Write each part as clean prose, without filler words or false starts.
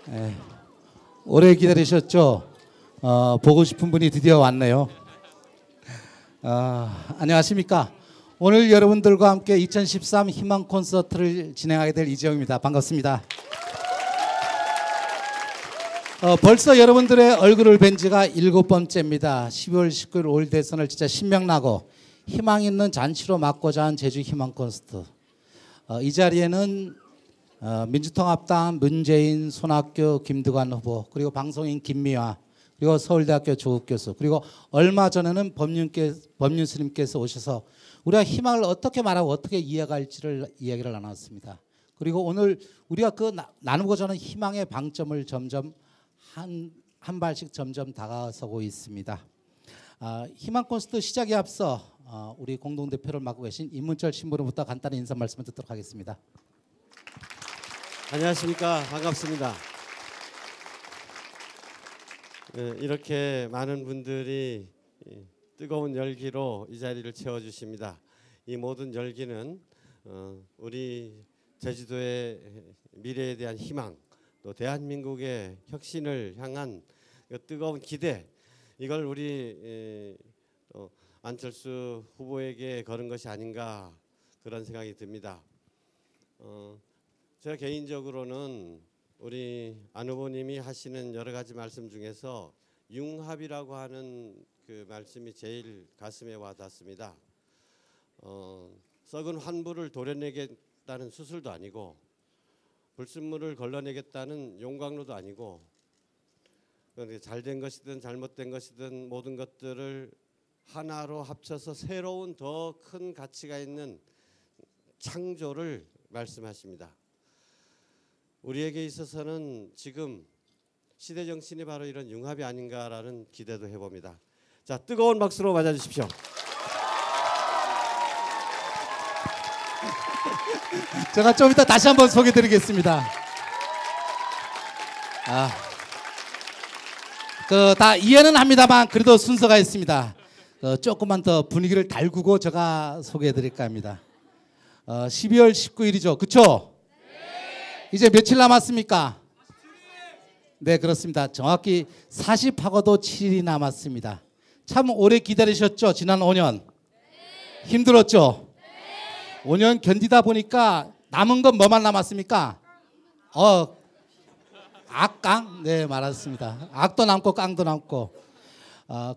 예, 오래 기다리셨죠? 보고 싶은 분이 드디어 왔네요. 안녕하십니까? 오늘 여러분들과 함께 2013 희망 콘서트를 진행하게 될 이재용입니다. 반갑습니다. 벌써 여러분들의 얼굴을 뵌 지가 7번째입니다. 12월 19일 5일 대선을 진짜 신명나고 희망 있는 잔치로 막고자 한 제주 희망 콘서트. 이 자리에는 민주통합당 문재인, 손학규, 김두관 후보, 그리고 방송인 김미화, 그리고 서울대학교 조국 교수, 그리고 얼마 전에는 법륜스님께서 오셔서 우리가 희망을 어떻게 말하고 어떻게 이해갈지를 이야기를 나눴습니다. 그리고 오늘 우리가 그 나누고자 하는 희망의 방점을 점점 한 발씩 점점 다가서고 있습니다. 희망 콘서트 시작에 앞서 우리 공동대표를 맡고 계신 임문철 신부로부터 간단히 인사 말씀을 듣도록 하겠습니다. 안녕하십니까. 반갑습니다. 이렇게 많은 분들이 뜨거운 열기로 이 자리를 채워주십니다. 이 모든 열기는 우리 제주도의 미래에 대한 희망, 또 대한민국의 혁신을 향한 뜨거운 기대, 이걸 우리 안철수 후보에게 거는 것이 아닌가 그런 생각이 듭니다. 제가 개인적으로는 우리 안 후보님이 하시는 여러 가지 말씀 중에서 융합이라고 하는 그 말씀이 제일 가슴에 와닿습니다. 썩은 환부를 도려내겠다는 수술도 아니고 불순물을 걸러내겠다는 용광로도 아니고 잘된 것이든 잘못된 것이든 모든 것들을 하나로 합쳐서 새로운 더 큰 가치가 있는 창조를 말씀하십니다. 우리에게 있어서는 지금 시대 정신이 바로 이런 융합이 아닌가라는 기대도 해봅니다. 자, 뜨거운 박수로 맞아주십시오. 제가 좀 이따 다시 한번 소개드리겠습니다. 다 이해는 합니다만 그래도 순서가 있습니다. 조금만 더 분위기를 달구고 제가 소개해드릴까 합니다. 12월 19일이죠. 그쵸? 이제 며칠 남았습니까? 네, 그렇습니다. 정확히 40하고도 7일이 남았습니다. 참 오래 기다리셨죠? 지난 5년. 힘들었죠? 5년 견디다 보니까 남은 건 뭐만 남았습니까? 악강? 네, 말았습니다. 악도 남고 깡도 남고.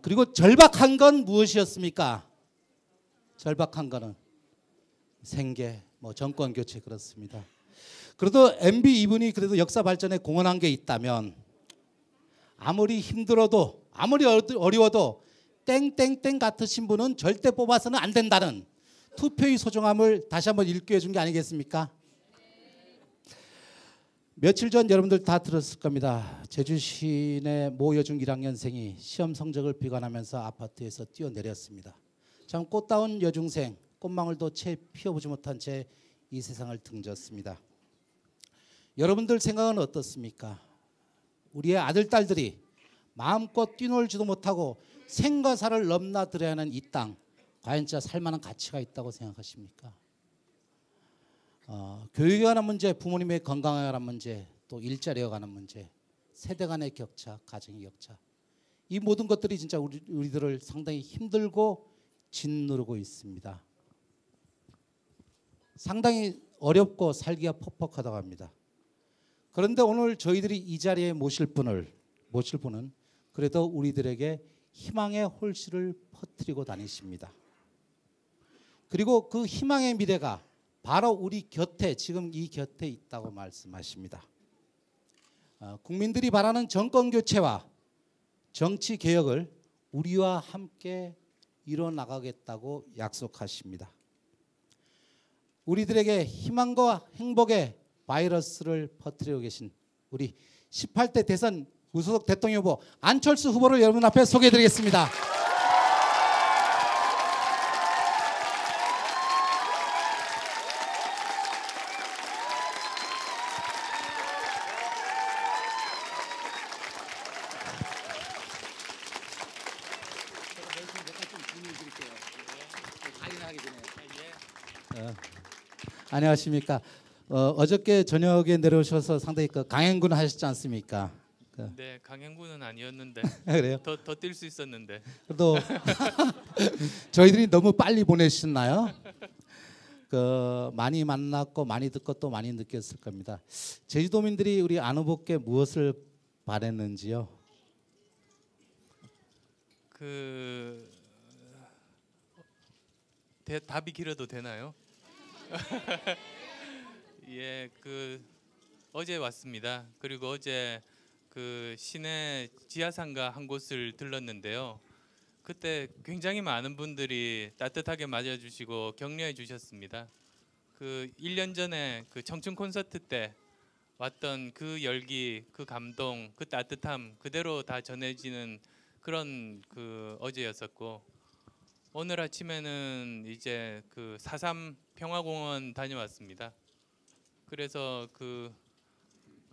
그리고 절박한 건 무엇이었습니까? 절박한 거는 생계, 정권 교체 그렇습니다. 그래도 MB 이분이 그래도 역사 발전에 공헌한 게 있다면 아무리 힘들어도 아무리 어려워도 땡땡땡 같으신 분은 절대 뽑아서는 안 된다는 투표의 소중함을 다시 한번 일깨워 준 게 아니겠습니까? 며칠 전 여러분들 다 들었을 겁니다. 제주 시내 모 여중 1학년생이 시험 성적을 비관하면서 아파트에서 뛰어내렸습니다. 참 꽃다운 여중생, 꽃망울도 채 피워보지 못한 채 이 세상을 등졌습니다. 여러분들 생각은 어떻습니까? 우리의 아들, 딸들이 마음껏 뛰놀지도 못하고 생과 사를 넘나들어야 하는 이 땅, 과연 진짜 살만한 가치가 있다고 생각하십니까? 교육에 관한 문제, 부모님의 건강에 관한 문제, 또 일자리에 관한 문제, 세대 간의 격차, 가정의 격차, 이 모든 것들이 진짜 우리들을 상당히 힘들고 짓누르고 있습니다. 상당히 어렵고 살기가 퍽퍽하다고 합니다. 그런데 오늘 저희들이 이 자리에 모실 분은 그래도 우리들에게 희망의 홀씨를 퍼뜨리고 다니십니다. 그리고 그 희망의 미래가 바로 우리 곁에, 지금 이 곁에 있다고 말씀하십니다. 국민들이 바라는 정권 교체와 정치 개혁을 우리와 함께 이뤄나가겠다고 약속하십니다. 우리들에게 희망과 행복의 바이러스를 퍼뜨리고 계신 우리 18대 대선 무소속 대통령 후보 안철수 후보를 여러분 앞에 소개해드리겠습니다. 안녕하십니까. 어저께 저녁에 내려오셔서 상당히 그 강행군 하셨지 않습니까? 네, 강행군은 아니었는데 그래요? 더 뛸 수 있었는데. 그래도 저희들이 너무 빨리 보내셨나요? 그 많이 만났고 많이 듣고 또 많이 느꼈을 겁니다. 제주도민들이 우리 안 후보께 무엇을 바랬는지요? 답이 길어도 되나요? 예, 어제 왔습니다. 그리고 어제 그 시내 지하상가 한 곳을 들렀는데요. 그때 굉장히 많은 분들이 따뜻하게 맞아주시고 격려해 주셨습니다. 1년 전에 그 청춘 콘서트 때 왔던 그 열기, 그 감동, 그 따뜻함 그대로 다 전해지는 그런 어제였었고, 오늘 아침에는 이제 4.3 평화공원 다녀왔습니다. 그래서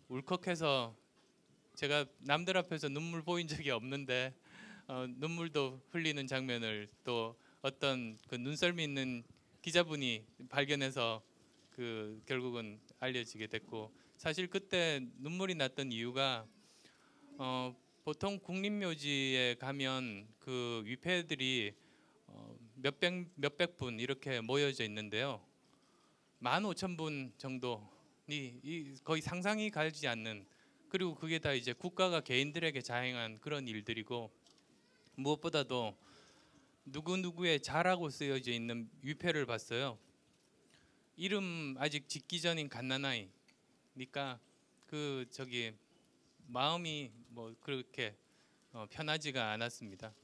울컥해서 제가 남들 앞에서 눈물 보인 적이 없는데 눈물도 흘리는 장면을 또 어떤 눈썰미 있는 기자분이 발견해서 결국은 알려지게 됐고, 사실 그때 눈물이 났던 이유가 보통 국립묘지에 가면 위패들이 몇백 분 이렇게 모여져 있는데요. 15,000분 정도니 거의 상상이 가지 않는, 그리고 그게 다 이제 국가가 개인들에게 자행한 그런 일들이고, 무엇보다도 누구누구의 자라고 쓰여져 있는 위패를 봤어요. 이름 아직 짓기 전인 갓난아이니까 마음이 그렇게 편하지가 않았습니다.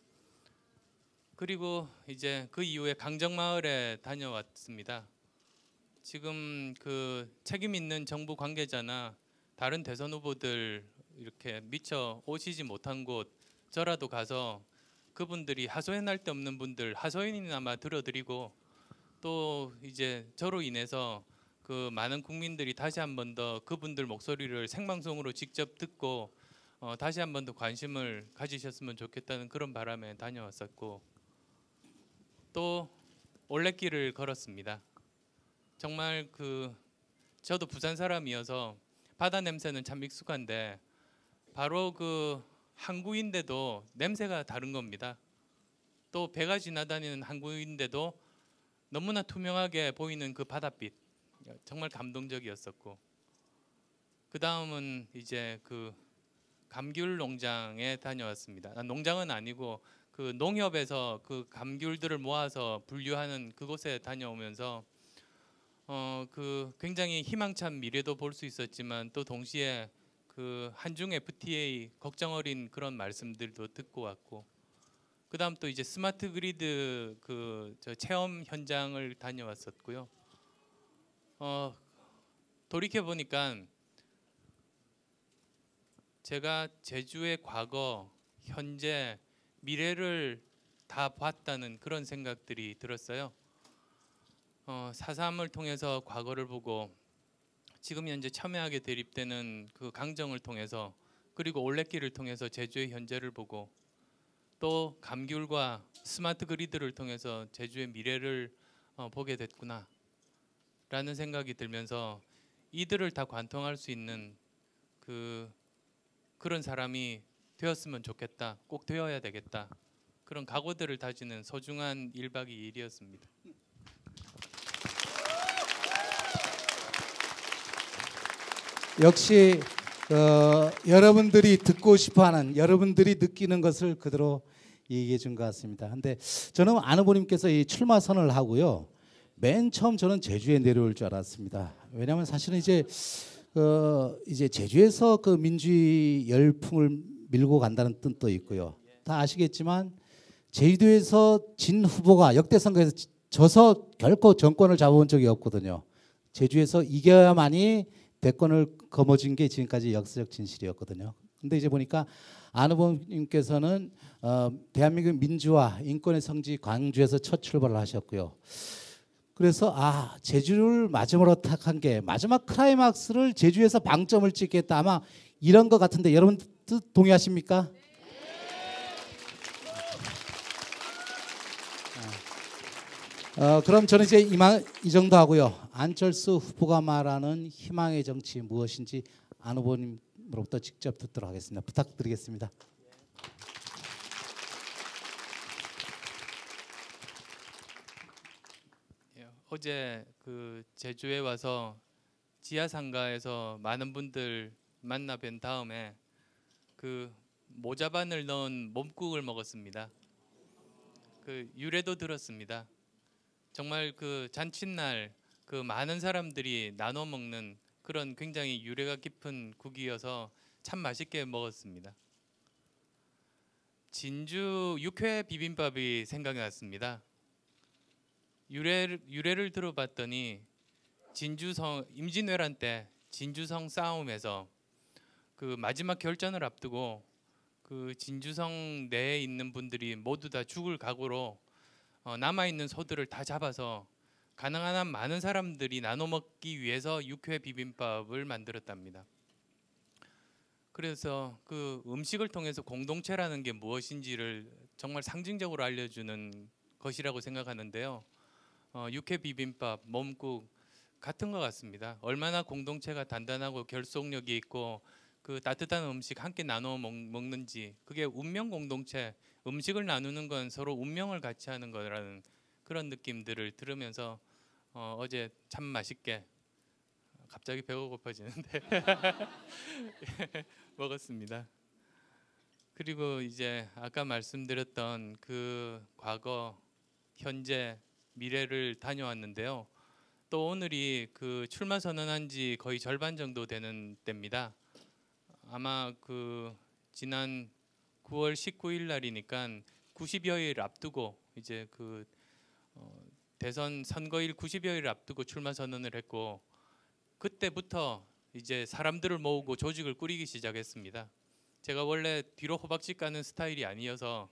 그리고 이제 그 이후에 강정마을에 다녀왔습니다. 지금 책임 있는 정부 관계자나 다른 대선 후보들 이렇게 미처 오시지 못한 곳 저라도 가서 그분들이 하소연할 데 없는 분들 하소연이나마 들어드리고, 또 이제 저로 인해서 많은 국민들이 다시 한 번 더 그분들 목소리를 생방송으로 직접 듣고 다시 한 번 더 관심을 가지셨으면 좋겠다는 그런 바람에 다녀왔었고, 또 올레길을 걸었습니다. 정말 저도 부산 사람이어서 바다 냄새는 참 익숙한데 바로 항구인데도 냄새가 다른 겁니다. 또 배가 지나다니는 항구인데도 너무나 투명하게 보이는 그 바닷빛, 정말 감동적이었었고, 그 다음은 이제 감귤 농장에 다녀왔습니다. 농장은 아니고 농협에서 감귤들을 모아서 분류하는 그곳에 다녀오면서 굉장히 희망찬 미래도 볼 수 있었지만, 또 동시에 한중 FTA 걱정 어린 그런 말씀들도 듣고 왔고, 그 다음 또 이제 스마트 그리드 체험 현장을 다녀왔었고요. 돌이켜 보니까 제가 제주의 과거, 현재, 미래를 다 봤다는 그런 생각들이 들었어요. 4.3을 통해서 과거를 보고, 지금 현재 첨예하게 대립되는 강정을 통해서, 그리고 올레길을 통해서 제주의 현재를 보고, 또 감귤과 스마트 그리드를 통해서 제주의 미래를 보게 됐구나 라는 생각이 들면서, 이들을 다 관통할 수 있는 그런 사람이 되었으면 좋겠다, 꼭 되어야 되겠다, 그런 각오들을 다지는 소중한 1박 2일이었습니다. 역시 여러분들이 듣고 싶어하는, 여러분들이 느끼는 것을 그대로 얘기해 준 것 같습니다. 근데 저는 안 후보님께서 이 출마 선언을 하고요, 맨 처음 저는 제주에 내려올 줄 알았습니다. 왜냐하면 사실은 이제 제주에서 민주주의 열풍을 밀고 간다는 뜻도 있고요. 다 아시겠지만 제주도에서 진 후보가 역대 선거에서 져서 결코 정권을 잡아본 적이 없거든요. 제주에서 이겨야만이 대권을 거머쥔 게 지금까지 역사적 진실이었거든요. 근데 이제 보니까 안 후보님께서는 대한민국 민주화, 인권의 성지 광주에서 첫 출발을 하셨고요. 그래서 제주를 마지막으로 택한 게, 마지막 클라이막스를 제주에서 방점을 찍겠다, 아마 이런 것 같은데 여러분 동의하십니까? 그럼 저는 이제 이 정도 하고요. 안철수 후보가 말하는 희망의 정치 무엇인지 안 후보님으로부터 직접 듣도록 하겠습니다. 부탁드리겠습니다. 어제 그 제주에 와서 지하상가에서 많은 분들 만나 뵌 다음에 그 모자반을 넣은 몸국을 먹었습니다. 그 유래도 들었습니다. 정말 그 잔칫날 그 많은 사람들이 나눠 먹는 그런 굉장히 유래가 깊은 국이어서 참 맛있게 먹었습니다. 진주 육회 비빔밥이 생각이 났습니다. 유래를 들어봤더니 진주성 임진왜란 때 진주성 싸움에서 그 마지막 결전을 앞두고 그 진주성 내에 있는 분들이 모두 다 죽을 각오로 남아 있는 소들을 다 잡아서 가능한 한 많은 사람들이 나눠 먹기 위해서 육회 비빔밥을 만들었답니다. 그래서 그 음식을 통해서 공동체라는 게 무엇인지를 정말 상징적으로 알려주는 것이라고 생각하는데요. 육회 비빔밥, 몸국 같은 것 같습니다. 얼마나 공동체가 단단하고 결속력이 있고 그 따뜻한 음식 함께 나눠 먹는지, 그게 운명 공동체, 음식을 나누는 건 서로 운명을 같이 하는 거라는 그런 느낌들을 들으면서 어제 참 맛있게, 갑자기 배가 고파지는데 먹었습니다. 그리고 이제 아까 말씀드렸던 그 과거, 현재, 미래를 다녀왔는데요. 또 오늘이 그 출마 선언한 지 거의 절반 정도 되는 때입니다. 아마 그 지난 9월 19일 날이니까 90여일 앞두고 이제 그 대선 선거일 90여일 앞두고 출마 선언을 했고, 그때부터 이제 사람들을 모으고 조직을 꾸리기 시작했습니다. 제가 원래 뒤로 호박집 가는 스타일이 아니어서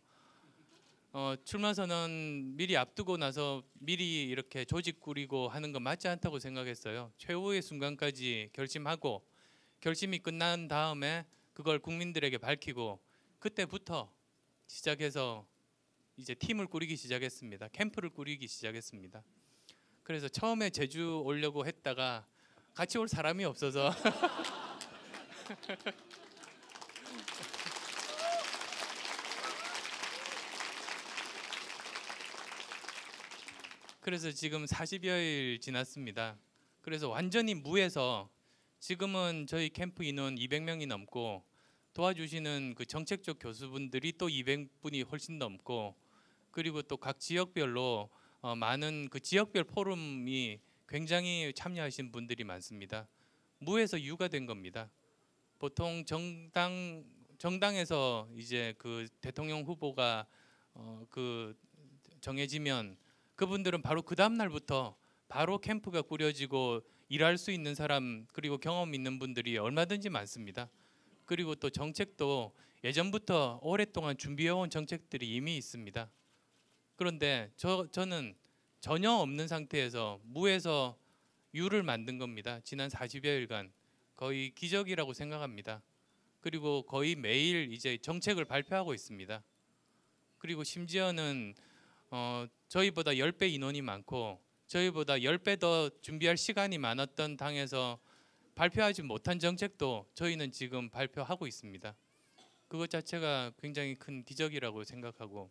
출마 선언 미리 앞두고 나서 미리 이렇게 조직 꾸리고 하는 건 맞지 않다고 생각했어요. 최후의 순간까지 결심하고 결심이 끝난 다음에 그걸 국민들에게 밝히고 그때부터 시작해서 이제 팀을 꾸리기 시작했습니다. 캠프를 꾸리기 시작했습니다. 그래서 처음에 제주 오려고 했다가 같이 올 사람이 없어서 그래서 지금 40여일 지났습니다. 그래서 완전히 무에서 지금은 저희 캠프 인원 200명이 넘고 도와주시는 그 정책적 교수분들이 또 200분이 훨씬 넘고, 그리고 또 각 지역별로 많은 그 지역별 포럼이 굉장히 참여하신 분들이 많습니다. 무에서 유가 된 겁니다. 보통 정당에서 이제 그 대통령 후보가 그 정해지면 그분들은 바로 그 다음 날부터 바로 캠프가 꾸려지고 일할 수 있는 사람, 그리고 경험 있는 분들이 얼마든지 많습니다. 그리고 또 정책도 예전부터 오랫동안 준비해온 정책들이 이미 있습니다. 그런데 저는 전혀 없는 상태에서 무에서 유를 만든 겁니다. 지난 40여일간 거의 기적이라고 생각합니다. 그리고 거의 매일 이제 정책을 발표하고 있습니다. 그리고 심지어는 저희보다 10배 인원이 많고 저희보다 10배 더 준비할 시간이 많았던 당에서 발표하지 못한 정책도 저희는 지금 발표하고 있습니다. 그것 자체가 굉장히 큰 기적이라고 생각하고,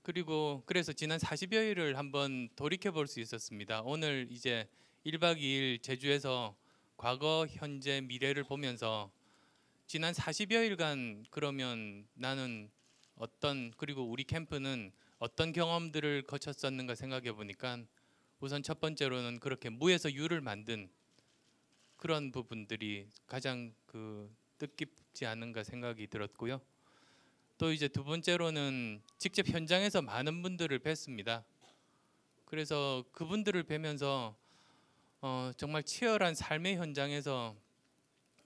그리고 그래서 지난 40여일을 한번 돌이켜 볼 수 있었습니다. 오늘 이제 1박 2일 제주에서 과거, 현재, 미래를 보면서 지난 40여일간 그러면 나는 그리고 우리 캠프는 어떤 경험들을 거쳤었는가 생각해 보니까, 우선 첫 번째로는 그렇게 무에서 유를 만든 그런 부분들이 가장 그 뜻깊지 않은가 생각이 들었고요. 또 이제 두 번째로는 직접 현장에서 많은 분들을 뵀습니다. 그래서 그분들을 뵈면서 정말 치열한 삶의 현장에서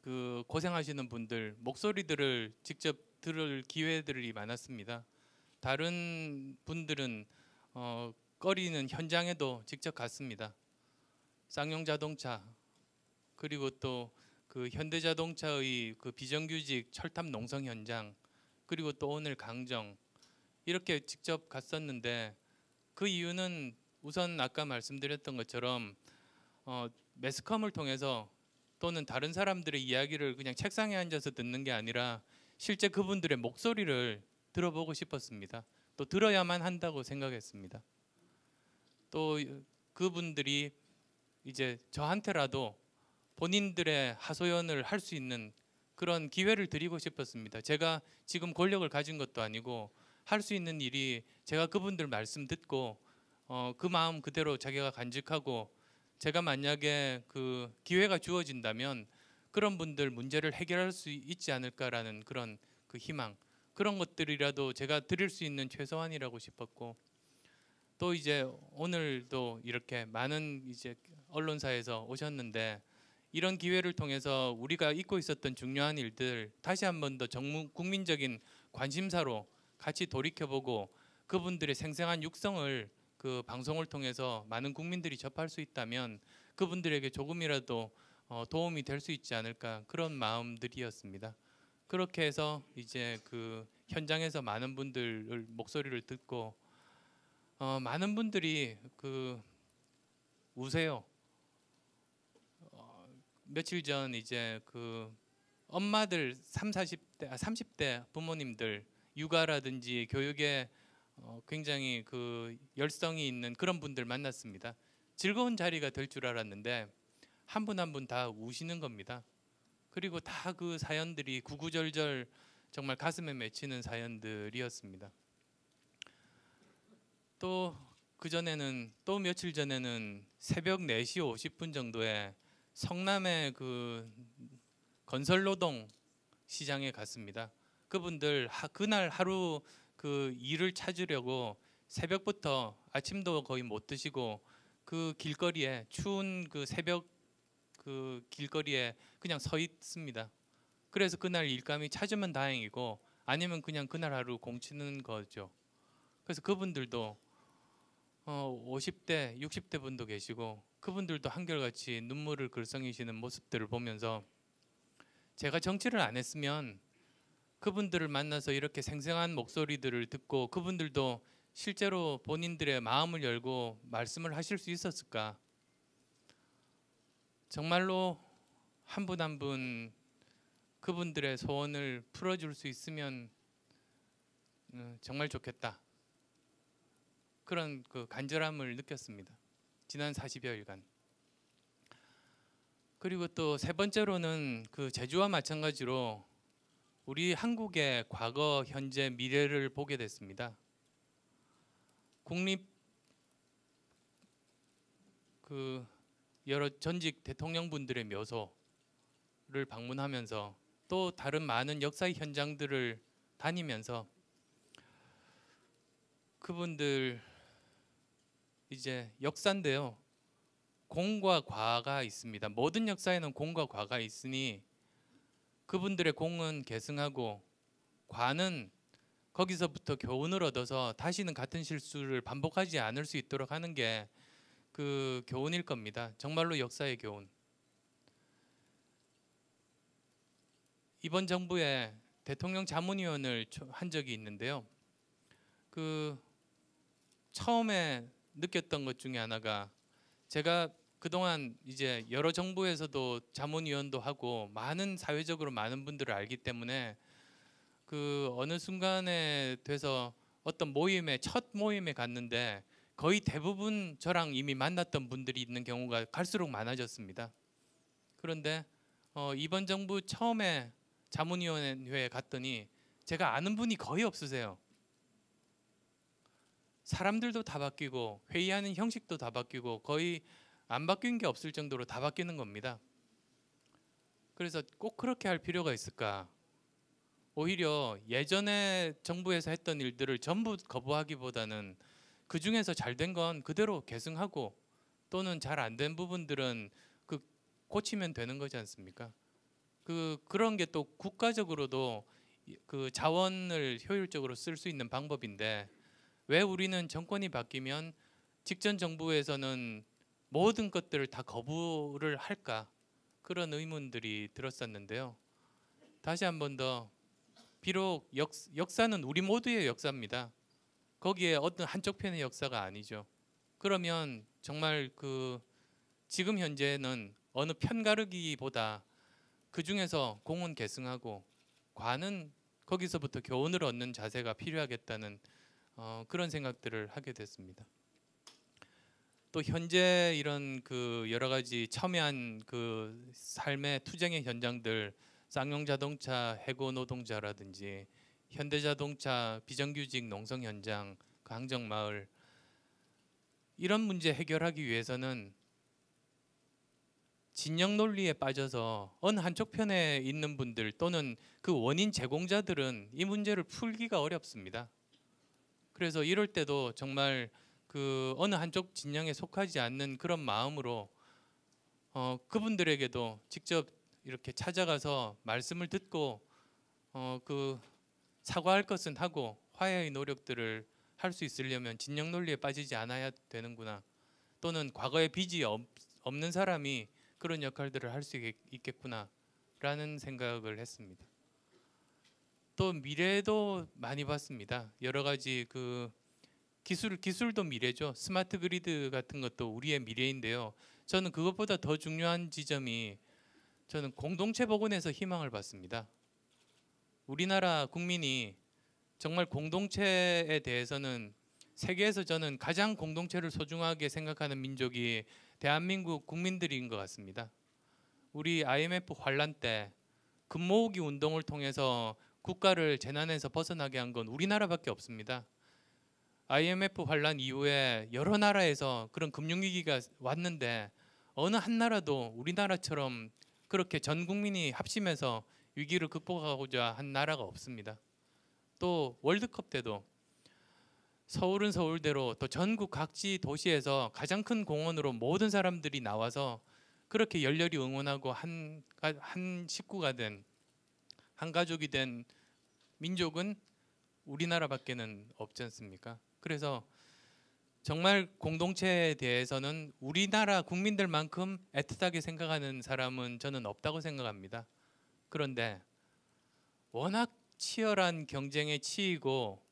그 고생하시는 분들 목소리들을 직접 들을 기회들이 많았습니다. 다른 분들은 꺼리는 현장에도 직접 갔습니다. 쌍용자동차, 그리고 또 그 현대자동차의 그 비정규직 철탑 농성 현장, 그리고 또 오늘 강정, 이렇게 직접 갔었는데 그 이유는 우선 아까 말씀드렸던 것처럼 매스컴을 통해서 또는 다른 사람들의 이야기를 그냥 책상에 앉아서 듣는 게 아니라 실제 그분들의 목소리를 들어보고 싶었습니다. 또 들어야만 한다고 생각했습니다. 또 그분들이 이제 저한테라도 본인들의 하소연을 할 수 있는 그런 기회를 드리고 싶었습니다. 제가 지금 권력을 가진 것도 아니고 할 수 있는 일이 제가 그분들 말씀 듣고 그 마음 그대로 자기가 간직하고 제가 만약에 그 기회가 주어진다면 그런 분들 문제를 해결할 수 있지 않을까라는 그런 그 희망, 그런 것들이라도 제가 드릴 수 있는 최소한이라고 싶었고, 또 이제 오늘도 이렇게 많은 이제 언론사에서 오셨는데 이런 기회를 통해서 우리가 잊고 있었던 중요한 일들 다시 한 번 더 국민적인 관심사로 같이 돌이켜보고 그분들의 생생한 육성을 그 방송을 통해서 많은 국민들이 접할 수 있다면 그분들에게 조금이라도 도움이 될 수 있지 않을까, 그런 마음들이었습니다. 그렇게 해서 이제 그 현장에서 많은 분들 목소리를 듣고 많은 분들이 그 우세요. 며칠 전 이제 그 엄마들 30대 부모님들 육아라든지 교육에 굉장히 그 열성이 있는 그런 분들 만났습니다. 즐거운 자리가 될 줄 알았는데 한 분 한 분 다 우시는 겁니다. 그리고 다 그 사연들이 구구절절 정말 가슴에 맺히는 사연들이었습니다. 또 그전에는 또 며칠 전에는 새벽 4시 50분 정도에 성남의 그 건설노동 시장에 갔습니다. 그분들 그날 하루 그 일을 찾으려고 새벽부터 아침도 거의 못 드시고 그 길거리에 추운 그 새벽 그 길거리에 그냥 서 있습니다. 그래서 그날 일감이 찾으면 다행이고 아니면 그냥 그날 하루 공치는 거죠. 그래서 그분들도 50대, 60대 분도 계시고 그분들도 한결같이 눈물을 글썽이시는 모습들을 보면서 제가 정치를 안 했으면 그분들을 만나서 이렇게 생생한 목소리들을 듣고 그분들도 실제로 본인들의 마음을 열고 말씀을 하실 수 있었을까? 정말로 한 분 한 분 그분들의 소원을 풀어줄 수 있으면 정말 좋겠다. 그런 그 간절함을 느꼈습니다. 지난 40여일간. 그리고 또 세 번째로는 그 제주와 마찬가지로 우리 한국의 과거, 현재, 미래를 보게 됐습니다. 국립 그 여러 전직 대통령분들의 묘소를 방문하면서 또 다른 많은 역사의 현장들을 다니면서 그분들 이제 역사인데요. 공과 과가 있습니다. 모든 역사에는 공과 과가 있으니 그분들의 공은 계승하고 과는 거기서부터 교훈을 얻어서 다시는 같은 실수를 반복하지 않을 수 있도록 하는 게 그 교훈일 겁니다. 정말로 역사의 교훈. 이번 정부에 대통령 자문위원을 한 적이 있는데요. 그 처음에 느꼈던 것 중에 하나가 제가 그동안 이제 여러 정부에서도 자문위원도 하고 많은 사회적으로 많은 분들을 알기 때문에 그 어느 순간에 돼서 어떤 모임에 첫 모임에 갔는데 거의 대부분 저랑 이미 만났던 분들이 있는 경우가 갈수록 많아졌습니다. 그런데 이번 정부 처음에 자문위원회에 갔더니 제가 아는 분이 거의 없으세요. 사람들도 다 바뀌고 회의하는 형식도 다 바뀌고 거의 안 바뀐 게 없을 정도로 다 바뀌는 겁니다. 그래서 꼭 그렇게 할 필요가 있을까? 오히려 예전에 정부에서 했던 일들을 전부 거부하기보다는 그 중에서 잘 된 건 그대로 계승하고 또는 잘 안 된 부분들은 그 고치면 되는 거지 않습니까? 그런 게 또 국가적으로도 그 자원을 효율적으로 쓸 수 있는 방법인데 왜 우리는 정권이 바뀌면 직전 정부에서는 모든 것들을 다 거부를 할까? 그런 의문들이 들었었는데요. 다시 한 번 더 비록 역사는 우리 모두의 역사입니다. 거기에 어떤 한쪽 편의 역사가 아니죠. 그러면 정말 그 지금 현재는 어느 편 가르기보다 그 중에서 공은 계승하고 과는 거기서부터 교훈을 얻는 자세가 필요하겠다는 그런 생각들을 하게 됐습니다. 또 현재 이런 그 여러 가지 첨예한 그 삶의 투쟁의 현장들, 쌍용자동차 해고 노동자라든지 현대자동차 비정규직 농성 현장, 그 항정마을, 이런 문제 해결하기 위해서는 진영 논리에 빠져서 어느 한쪽 편에 있는 분들 또는 그 원인 제공자들은 이 문제를 풀기가 어렵습니다. 그래서 이럴 때도 정말 그 어느 한쪽 진영에 속하지 않는 그런 마음으로 그분들에게도 직접 이렇게 찾아가서 말씀을 듣고 그 사과할 것은 하고 화해의 노력들을 할 수 있으려면 진영 논리에 빠지지 않아야 되는구나. 또는 과거에 빚이 없는 사람이 그런 역할들을 할 수 있겠구나라는 생각을 했습니다. 또 미래도 많이 봤습니다. 여러 가지 그 기술도 미래죠. 스마트 그리드 같은 것도 우리의 미래인데요. 저는 그것보다 더 중요한 지점이 저는 공동체 복원에서 희망을 봤습니다. 우리나라 국민이 정말 공동체에 대해서는 세계에서 저는 가장 공동체를 소중하게 생각하는 민족이 대한민국 국민들인 것 같습니다. 우리 IMF 환란 때 금모으기 운동을 통해서 국가를 재난에서 벗어나게 한 건 우리나라밖에 없습니다. IMF 환란 이후에 여러 나라에서 그런 금융위기가 왔는데 어느 한 나라도 우리나라처럼 그렇게 전 국민이 합심해서 위기를 극복하고자 한 나라가 없습니다. 또 월드컵 때도 서울은 서울대로 또 전국 각지 도시에서 가장 큰 공원으로 모든 사람들이 나와서 그렇게 열렬히 응원하고 한 식구가 된, 한 가족이 된 민족은 우리나라밖에는 없지 않습니까? 그래서 정말 공동체에 대해서는 우리나라 국민들만큼 애틋하게 생각하는 사람은 저는 없다고 생각합니다. 그런데 워낙 치열한 경쟁에 치이고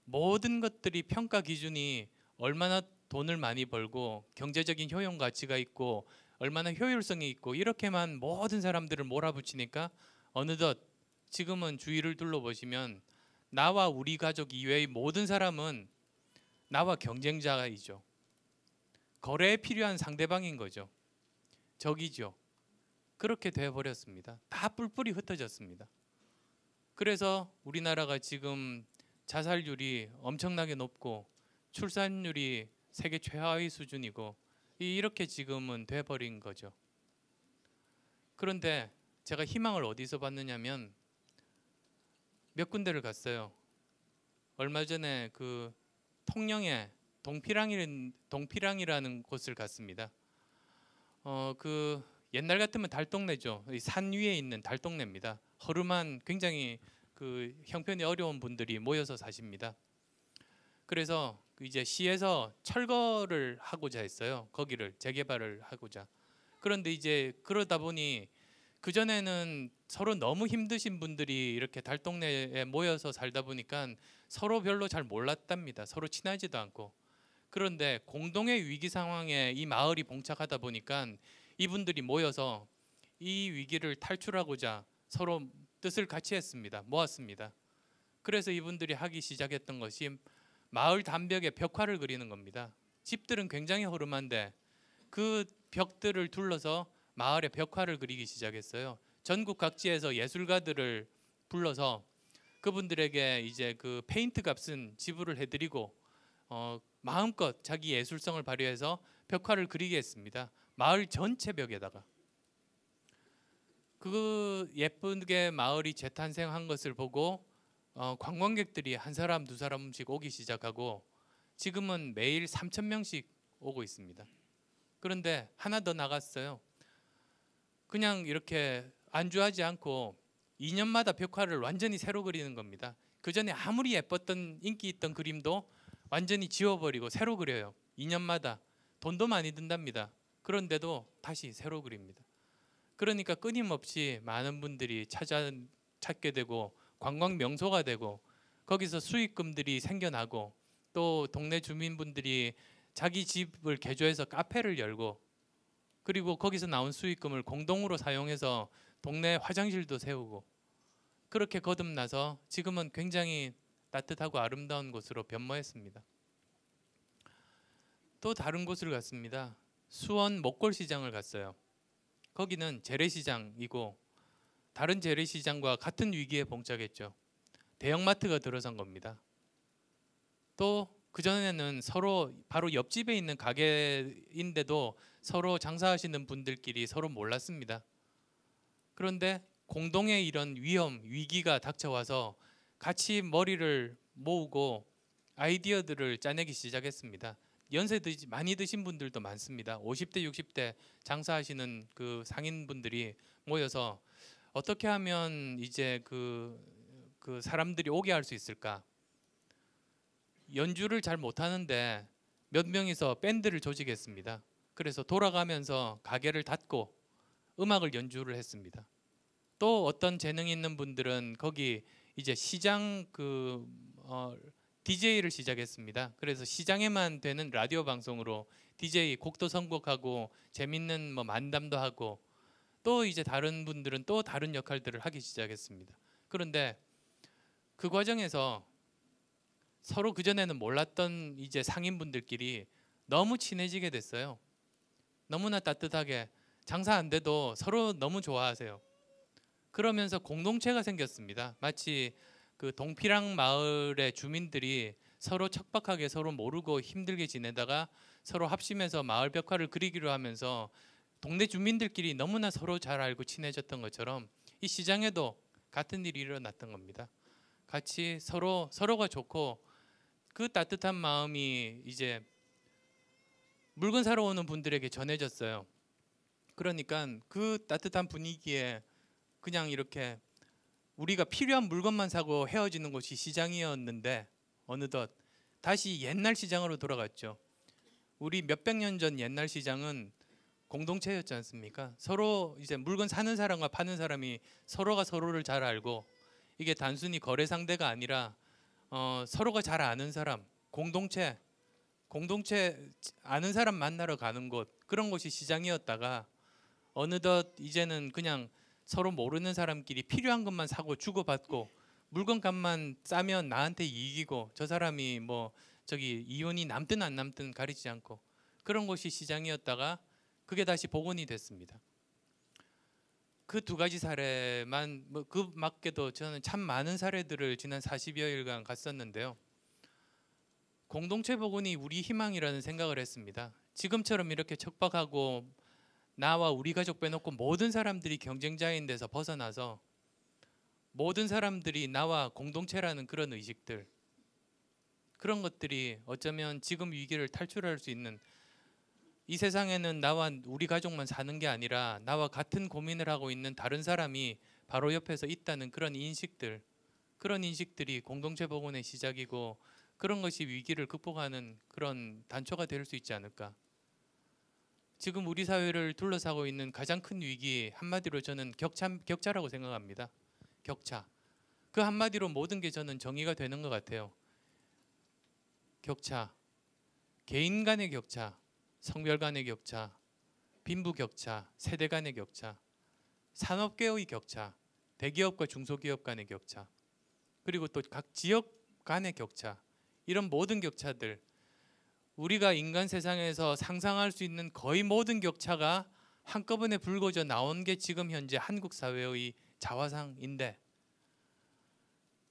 모든 것들이 평가 기준이 얼마나 돈을 많이 벌고 경제적인 효용 가치가 있고 얼마나 효율성이 있고 이렇게만 모든 사람들을 몰아붙이니까 어느덧 지금은 주위를 둘러보시면 나와 우리 가족 이외의 모든 사람은 나와 경쟁자이죠. 거래에 필요한 상대방인 거죠. 적이죠. 그렇게 돼버렸습니다. 다 뿔뿔이 흩어졌습니다. 그래서 우리나라가 지금 자살률이 엄청나게 높고 출산율이 세계 최하위 수준이고 이렇게 지금은 돼버린 거죠. 그런데 제가 희망을 어디서 봤느냐면 몇 군데를 갔어요. 얼마 전에 그 통영에 동피랑이라는 곳을 갔습니다. 그 옛날 같으면 달동네죠. 산 위에 있는 달동네입니다. 허름한 굉장히 그 형편이 어려운 분들이 모여서 사십니다. 그래서 이제 시에서 철거를 하고자 했어요. 거기를 재개발을 하고자. 그런데 이제 그러다 보니 그 전에는 서로 너무 힘드신 분들이 이렇게 달동네에 모여서 살다 보니까 서로 별로 잘 몰랐답니다. 서로 친하지도 않고. 그런데 공동의 위기 상황에 이 마을이 봉착하다 보니까 이분들이 모여서 이 위기를 탈출하고자 서로 뜻을 같이 했습니다. 모았습니다. 그래서 이분들이 하기 시작했던 것이 마을 담벽에 벽화를 그리는 겁니다. 집들은 굉장히 허름한데 그 벽들을 둘러서 마을에 벽화를 그리기 시작했어요. 전국 각지에서 예술가들을 불러서 그분들에게 이제 그 페인트 값은 지불을 해드리고 마음껏 자기 예술성을 발휘해서 벽화를 그리게 했습니다. 마을 전체 벽에다가. 그 예쁘게 마을이 재탄생한 것을 보고 관광객들이 한 사람 두 사람씩 오기 시작하고 지금은 매일 3,000명씩 오고 있습니다. 그런데 하나 더 나갔어요. 그냥 이렇게 안주하지 않고 2년마다 벽화를 완전히 새로 그리는 겁니다. 그 전에 아무리 예뻤던 인기 있던 그림도 완전히 지워버리고 새로 그려요. 2년마다 돈도 많이 든답니다. 그런데도 다시 새로 그립니다. 그러니까 끊임없이 많은 분들이 찾게 되고 관광 명소가 되고 거기서 수익금들이 생겨나고 또 동네 주민분들이 자기 집을 개조해서 카페를 열고 그리고 거기서 나온 수익금을 공동으로 사용해서 동네 화장실도 세우고 그렇게 거듭나서 지금은 굉장히 따뜻하고 아름다운 곳으로 변모했습니다. 또 다른 곳을 갔습니다. 수원 목골시장을 갔어요. 거기는 재래시장이고 다른 재래시장과 같은 위기에 봉착했죠. 대형마트가 들어선 겁니다. 또 그전에는 서로 바로 옆집에 있는 가게인데도 서로 장사하시는 분들끼리 서로 몰랐습니다. 그런데 공동의 이런 위기가 닥쳐와서 같이 머리를 모으고 아이디어들을 짜내기 시작했습니다. 연세 많이 드신 분들도 많습니다. 50대, 60대 장사하시는 그 상인분들이 모여서 어떻게 하면 이제 그 사람들이 오게 할 수 있을까? 연주를 잘 못하는데 몇 명이서 밴드를 조직했습니다. 그래서 돌아가면서 가게를 닫고 음악을 연주를 했습니다. 또 어떤 재능 있는 분들은 거기 이제 시장 DJ를 시작했습니다. 그래서 시장에만 되는 라디오 방송으로 DJ 곡도 선곡하고 재밌는 만담도 하고 또 이제 다른 분들은 또 다른 역할들을 하기 시작했습니다. 그런데 그 과정에서 서로 그전에는 몰랐던 이제 상인분들끼리 너무 친해지게 됐어요. 너무나 따뜻하게 장사 안 돼도 서로 너무 좋아하세요. 그러면서 공동체가 생겼습니다. 마치 그 동피랑 마을의 주민들이 서로 척박하게 서로 모르고 힘들게 지내다가 서로 합심해서 마을 벽화를 그리기로 하면서 동네 주민들끼리 너무나 서로 잘 알고 친해졌던 것처럼 이 시장에도 같은 일이 일어났던 겁니다. 같이 서로가 좋고 그 따뜻한 마음이 이제 물건 사러 오는 분들에게 전해졌어요. 그러니까 그 따뜻한 분위기에 그냥 이렇게 우리가 필요한 물건만 사고 헤어지는 곳이 시장이었는데 어느덧 다시 옛날 시장으로 돌아갔죠. 우리 몇백 년 전 옛날 시장은 공동체였지 않습니까? 서로 이제 물건 사는 사람과 파는 사람이 서로가 서로를 잘 알고 이게 단순히 거래 상대가 아니라 서로가 잘 아는 사람, 공동체 아는 사람 만나러 가는 곳, 그런 곳이 시장이었다가 어느덧 이제는 그냥 서로 모르는 사람끼리 필요한 것만 사고 주고받고 물건값만 싸면 나한테 이익이고 저 사람이 저기 이윤이 남든 안 남든 가리지 않고 그런 곳이 시장이었다가 그게 다시 복원이 됐습니다. 그 두 가지 사례만 그 맞게도 저는 참 많은 사례들을 지난 40여일간 갔었는데요. 공동체 복원이 우리 희망이라는 생각을 했습니다. 지금처럼 이렇게 척박하고 나와 우리 가족 빼놓고 모든 사람들이 경쟁자인 데서 벗어나서 모든 사람들이 나와 공동체라는 그런 의식들, 그런 것들이 어쩌면 지금 위기를 탈출할 수 있는, 이 세상에는 나와 우리 가족만 사는 게 아니라 나와 같은 고민을 하고 있는 다른 사람이 바로 옆에서 있다는 그런 인식들, 그런 인식들이 공동체 복원의 시작이고 그런 것이 위기를 극복하는 그런 단초가 될 수 있지 않을까. 지금 우리 사회를 둘러싸고 있는 가장 큰 위기, 한마디로 저는 격차라고 생각합니다. 격차. 그 한마디로 모든 게 저는 정의가 되는 것 같아요. 격차. 개인 간의 격차, 성별 간의 격차, 빈부 격차, 세대 간의 격차, 산업계의 격차, 대기업과 중소기업 간의 격차, 그리고 또 각 지역 간의 격차, 이런 모든 격차들, 우리가 인간 세상에서 상상할 수 있는 거의 모든 격차가 한꺼번에 불거져 나온 게 지금 현재 한국 사회의 자화상인데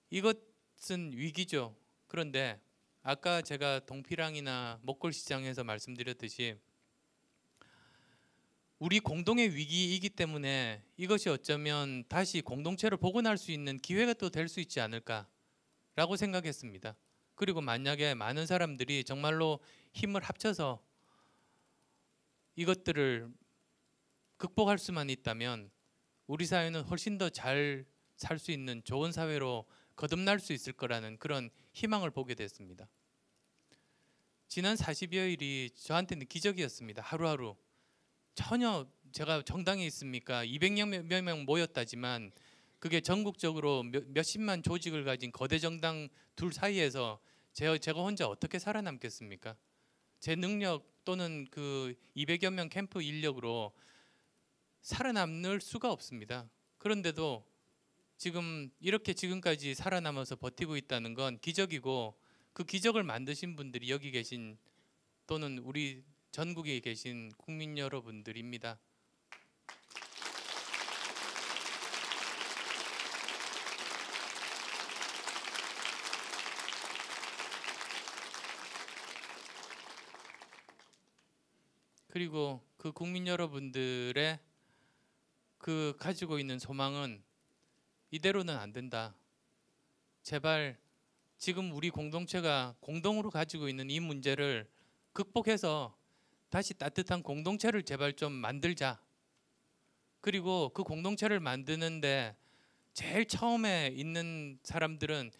이것은 위기죠. 그런데 아까 제가 동피랑이나 목골시장에서 말씀드렸듯이 우리 공동의 위기이기 때문에 이것이 어쩌면 다시 공동체를 복원할 수 있는 기회가 또 될 수 있지 않을까라고 생각했습니다. 그리고 만약에 많은 사람들이 정말로 힘을 합쳐서 이것들을 극복할 수만 있다면 우리 사회는 훨씬 더 잘 살 수 있는 좋은 사회로 거듭날 수 있을 거라는 그런 희망을 보게 됐습니다. 지난 40여일이 저한테는 기적이었습니다. 하루하루. 전혀 제가 정당에 있습니까? 200여 명 모였다지만 그게 전국적으로 몇십만 조직을 가진 거대 정당 둘 사이에서 제가 혼자 어떻게 살아남겠습니까? 제 능력 또는 그 200여 명 캠프 인력으로 살아남을 수가 없습니다. 그런데도 지금 이렇게 지금까지 살아남아서 버티고 있다는 건 기적이고, 그 기적을 만드신 분들이 여기 계신 또는 우리 전국에 계신 국민 여러분들입니다. 그리고 그 국민 여러분들의 그 가지고 있는 소망은 이대로는 안 된다. 제발 지금 우리 공동체가 공동으로 가지고 있는 이 문제를 극복해서 다시 따뜻한 공동체를 제발 좀 만들자. 그리고 그 공동체를 만드는데 제일 처음에 있는 사람들은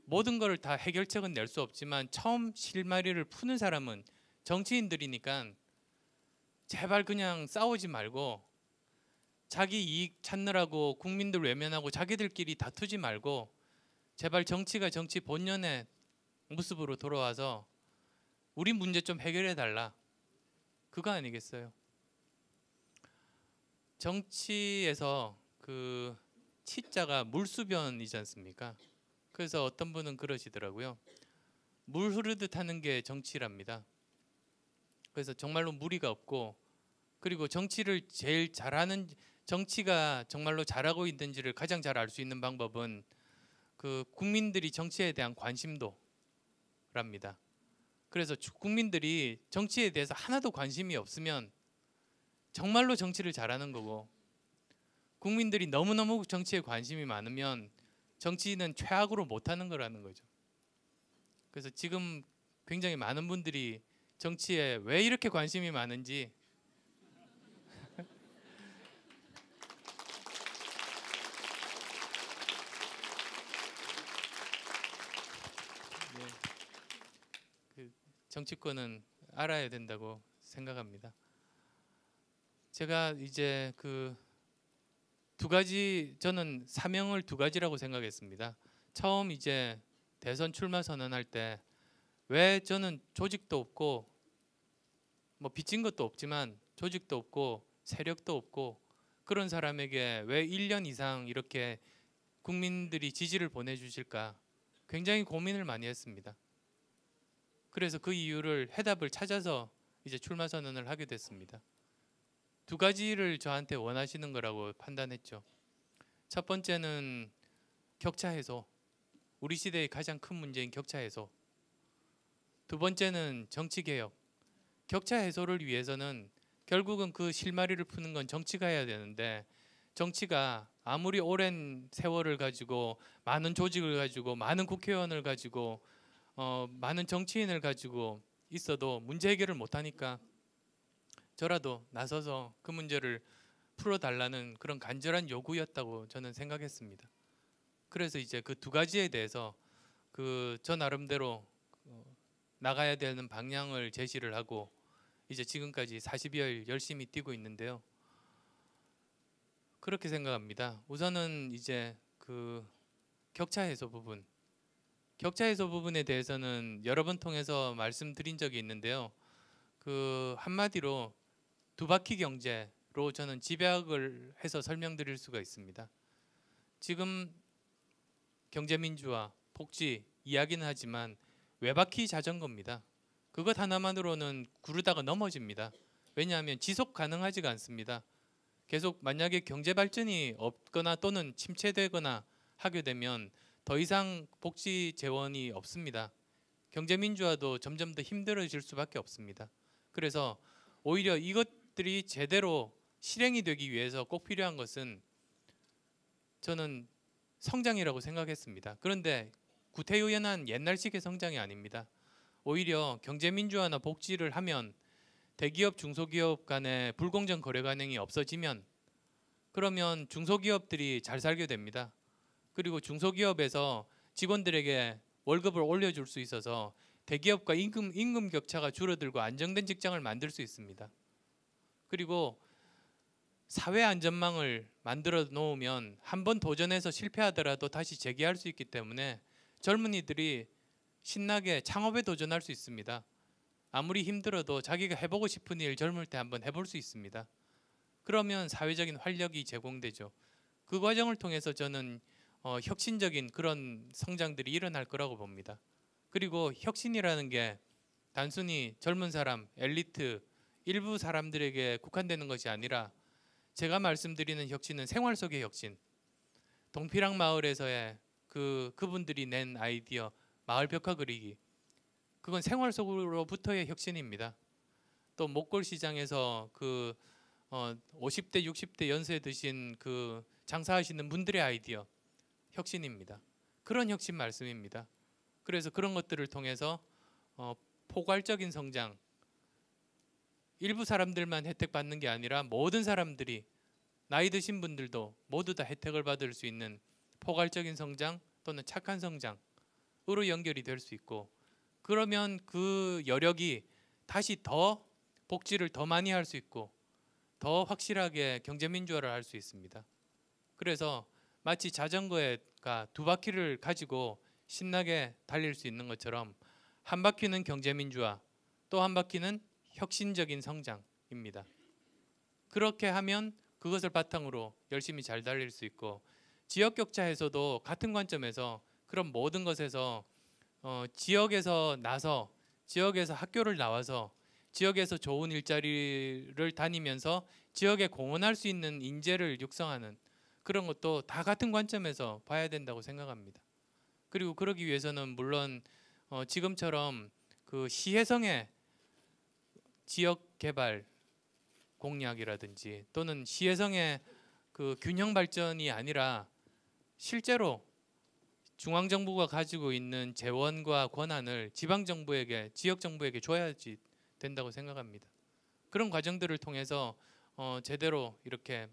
모든 걸 다 해결책은 낼 수 없지만 처음 실마리를 푸는 사람은 정치인들이니까 제발 그냥 싸우지 말고 자기 이익 찾느라고 국민들 외면하고 자기들끼리 다투지 말고 제발 정치가 정치 본연의 모습으로 돌아와서 우리 문제 좀 해결해 달라. 그거 아니겠어요? 정치에서 그 치자가 물수변이지 않습니까? 그래서 어떤 분은 그러시더라고요. 물 흐르듯 하는 게 정치랍니다. 그래서 정말로 무리가 없고, 그리고 정치를 제일 잘하는, 정치가 정말로 잘하고 있는지를 가장 잘 알 수 있는 방법은 그 국민들이 정치에 대한 관심도랍니다. 그래서 국민들이 정치에 대해서 하나도 관심이 없으면 정말로 정치를 잘하는 거고, 국민들이 너무너무 정치에 관심이 많으면 정치는 최악으로 못하는 거라는 거죠. 그래서 지금 굉장히 많은 분들이 정치에 왜 이렇게 관심이 많은지 그 정치권은 알아야 된다고 생각합니다. 제가 이제 그 두 가지, 저는 사명을 두 가지라고 생각했습니다. 처음 이제 대선 출마 선언할 때 왜 저는 조직도 없고 뭐 빚진 것도 없지만 조직도 없고 세력도 없고 그런 사람에게 왜 1년 이상 이렇게 국민들이 지지를 보내주실까 굉장히 고민을 많이 했습니다. 그래서 그 이유를 해답을 찾아서 이제 출마 선언을 하게 됐습니다. 두 가지를 저한테 원하시는 거라고 판단했죠. 첫 번째는 격차 해소, 우리 시대의 가장 큰 문제인 격차 해소. 두 번째는 정치 개혁. 격차 해소를 위해서는 결국은 그 실마리를 푸는 건 정치가 해야 되는데, 정치가 아무리 오랜 세월을 가지고 많은 조직을 가지고 많은 국회의원을 가지고 많은 정치인을 가지고 있어도 문제 해결을 못하니까 저라도 나서서 그 문제를 풀어달라는 그런 간절한 요구였다고 저는 생각했습니다. 그래서 이제 그 두 가지에 대해서 그 저 나름대로 나가야 되는 방향을 제시를 하고 이제 지금까지 40여일 열심히 뛰고 있는데요. 그렇게 생각합니다. 우선은 이제 그 격차 해소 부분, 격차 해소 부분에 대해서는 여러 번 통해서 말씀드린 적이 있는데요. 그 한마디로 두 바퀴 경제로 저는 집약을 해서 설명드릴 수가 있습니다. 지금 경제민주화, 복지 이야기는 하지만 외바퀴 자전거입니다. 그것 하나만으로는 구르다가 넘어집니다. 왜냐하면 지속 가능하지가 않습니다. 계속 만약에 경제 발전이 없거나 또는 침체되거나 하게 되면 더 이상 복지 재원이 없습니다. 경제 민주화도 점점 더 힘들어질 수밖에 없습니다. 그래서 오히려 이것들이 제대로 실행이 되기 위해서 꼭 필요한 것은 저는 성장이라고 생각했습니다. 그런데 구태의연한 옛날식의 성장이 아닙니다. 오히려 경제 민주화나 복지를 하면 대기업, 중소기업 간의 불공정 거래 관행이 없어지면 그러면 중소기업들이 잘 살게 됩니다. 그리고 중소기업에서 직원들에게 월급을 올려줄 수 있어서 대기업과 임금 격차가 줄어들고 안정된 직장을 만들 수 있습니다. 그리고 사회 안전망을 만들어 놓으면 한 번 도전해서 실패하더라도 다시 재기할 수 있기 때문에 젊은이들이 신나게 창업에 도전할 수 있습니다. 아무리 힘들어도 자기가 해보고 싶은 일 젊을 때 한번 해볼 수 있습니다. 그러면 사회적인 활력이 제공되죠. 그 과정을 통해서 저는 혁신적인 그런 성장들이 일어날 거라고 봅니다. 그리고 혁신이라는 게 단순히 젊은 사람, 엘리트, 일부 사람들에게 국한되는 것이 아니라 제가 말씀드리는 혁신은 생활 속의 혁신. 동피랑 마을에서의 그분들이 낸 아이디어 마을 벽화 그리기. 그건 생활 속으로부터의 혁신입니다. 또 목골 시장에서 50대, 60대 연세 드신 그 장사하시는 분들의 아이디어 혁신입니다. 그런 혁신 말씀입니다. 그래서 그런 것들을 통해서 포괄적인 성장, 일부 사람들만 혜택 받는 게 아니라 모든 사람들이 나이 드신 분들도 모두 다 혜택을 받을 수 있는 포괄적인 성장 또는 착한 성장으로 연결이 될 수 있고, 그러면 그 여력이 다시 더 복지를 더 많이 할 수 있고 더 확실하게 경제민주화를 할 수 있습니다. 그래서 마치 자전거가 두 바퀴를 가지고 신나게 달릴 수 있는 것처럼 한 바퀴는 경제민주화, 또 한 바퀴는 혁신적인 성장입니다. 그렇게 하면 그것을 바탕으로 열심히 잘 달릴 수 있고, 지역격차에서도 같은 관점에서 그런 모든 것에서 지역에서 나서 지역에서 학교를 나와서 지역에서 좋은 일자리를 다니면서 지역에 공헌할 수 있는 인재를 육성하는 그런 것도 다 같은 관점에서 봐야 된다고 생각합니다. 그리고 그러기 위해서는 물론 지금처럼 그 시혜성의 지역 개발 공약이라든지 또는 시혜성의 그 균형 발전이 아니라 실제로 중앙 정부가 가지고 있는 재원과 권한을 지방 정부에게, 지역 정부에게 줘야지 된다고 생각합니다. 그런 과정들을 통해서 제대로 이렇게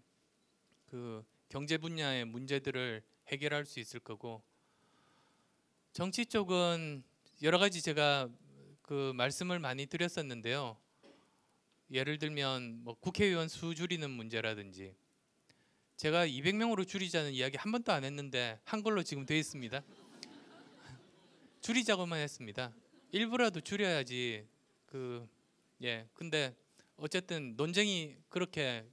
그 경제 분야의 문제들을 해결할 수 있을 거고, 정치 쪽은 여러 가지 제가 그 말씀을 많이 드렸었는데요. 예를 들면 뭐 국회의원 수 줄이는 문제라든지, 제가 200명으로 줄이자는 이야기 한 번도 안 했는데 한 걸로 지금 돼 있습니다. 줄이자고만 했습니다. 일부라도 줄여야지. 근데 어쨌든 논쟁이 그렇게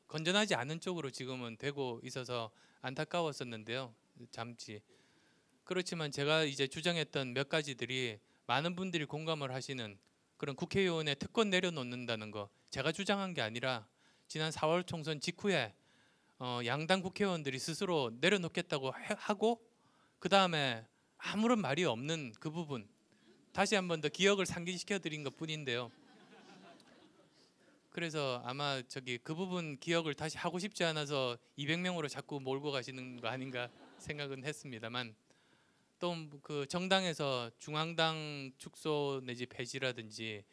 건전하지 않은 쪽으로 지금은 되고 있어서 안타까웠었는데요. 잠시. 그렇지만 제가 이제 주장했던 몇 가지들이 많은 분들이 공감을 하시는 그런 국회의원의 특권 내려놓는다는 거, 제가 주장한 게 아니라 지난 4월 총선 직후에 양당 국회의원들이 스스로 내려놓겠다고 하고 그 다음에 아무런 말이 없는 그 부분, 다시 한 번 더 기억을 상기시켜 드린 것뿐인데요. 그래서 아마 그 부분 기억을 다시 하고 싶지 않아서 200명으로 자꾸 몰고 가시는 거 아닌가 생각은 했습니다만, 또 그 정당에서 중앙당 축소 내지 폐지라든지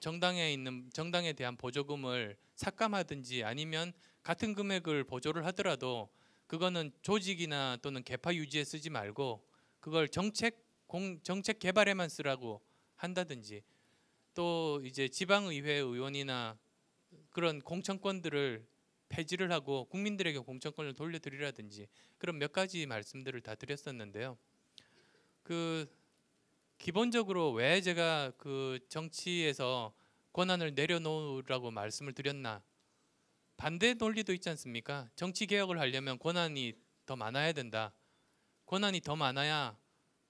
정당에 대한 보조금을 삭감하든지 아니면 같은 금액을 보조를 하더라도 그거는 조직이나 또는 계파 유지에 쓰지 말고 그걸 정책 개발에만 쓰라고 한다든지, 또 이제 지방의회 의원이나 그런 공천권들을 폐지를 하고 국민들에게 공천권을 돌려드리라든지, 그런 몇 가지 말씀들을 다 드렸었는데요. 기본적으로 왜 제가 그 정치에서 권한을 내려놓으라고 말씀을 드렸나? 반대 논리도 있지 않습니까? 정치 개혁을 하려면 권한이 더 많아야 된다. 권한이 더 많아야,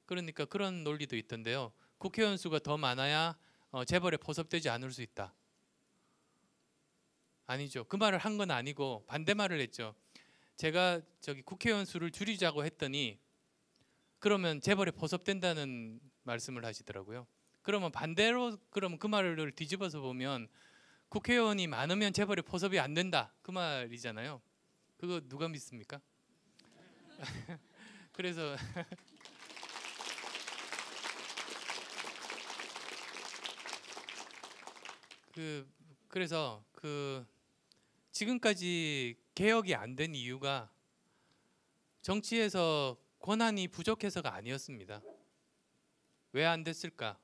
그러니까 그런 논리도 있던데요. 국회의원 수가 더 많아야 재벌에 포섭되지 않을 수 있다. 아니죠. 그 말을 한 건 아니고 반대 말을 했죠. 제가 국회의원 수를 줄이자고 했더니 그러면 재벌에 포섭된다는 말씀을 하시더라고요. 그러면 반대로 그러면 그 말을 뒤집어서 보면 국회의원이 많으면 재벌에 포섭이 안 된다, 그 말이잖아요. 그거 누가 믿습니까? 그래서 그래서 지금까지 개혁이 안 된 이유가 정치에서 권한이 부족해서가 아니었습니다. 왜 안 됐을까?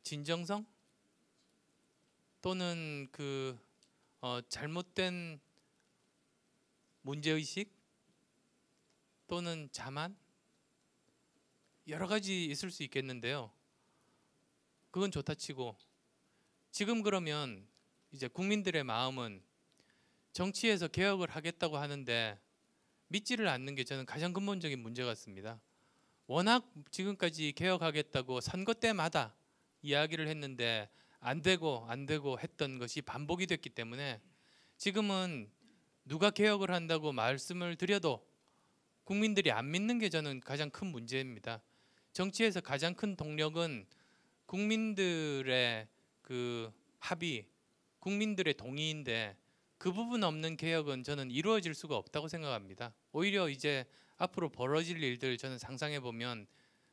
진정성? 또는 잘못된 문제의식? 또는 자만? 여러 가지 있을 수 있겠는데요. 그건 좋다 치고 지금 그러면 이제 국민들의 마음은 정치에서 개혁을 하겠다고 하는데 믿지를 않는 게 저는 가장 근본적인 문제 같습니다. 워낙 지금까지 개혁하겠다고 선거 때마다 이야기를 했는데 안 되고 했던 것이 반복이 됐기 때문에 지금은 누가 개혁을 한다고 말씀을 드려도 국민들이 안 믿는 게 저는 가장 큰 문제입니다. 정치에서 가장 큰 동력은 국민들의 그 합의, 국민들의 동의인데 그 부분 없는 개혁은 저는 이루어질 수가 없다고 생각합니다. 오히려 이제 앞으로 벌어질 일들 저는 상상해 보면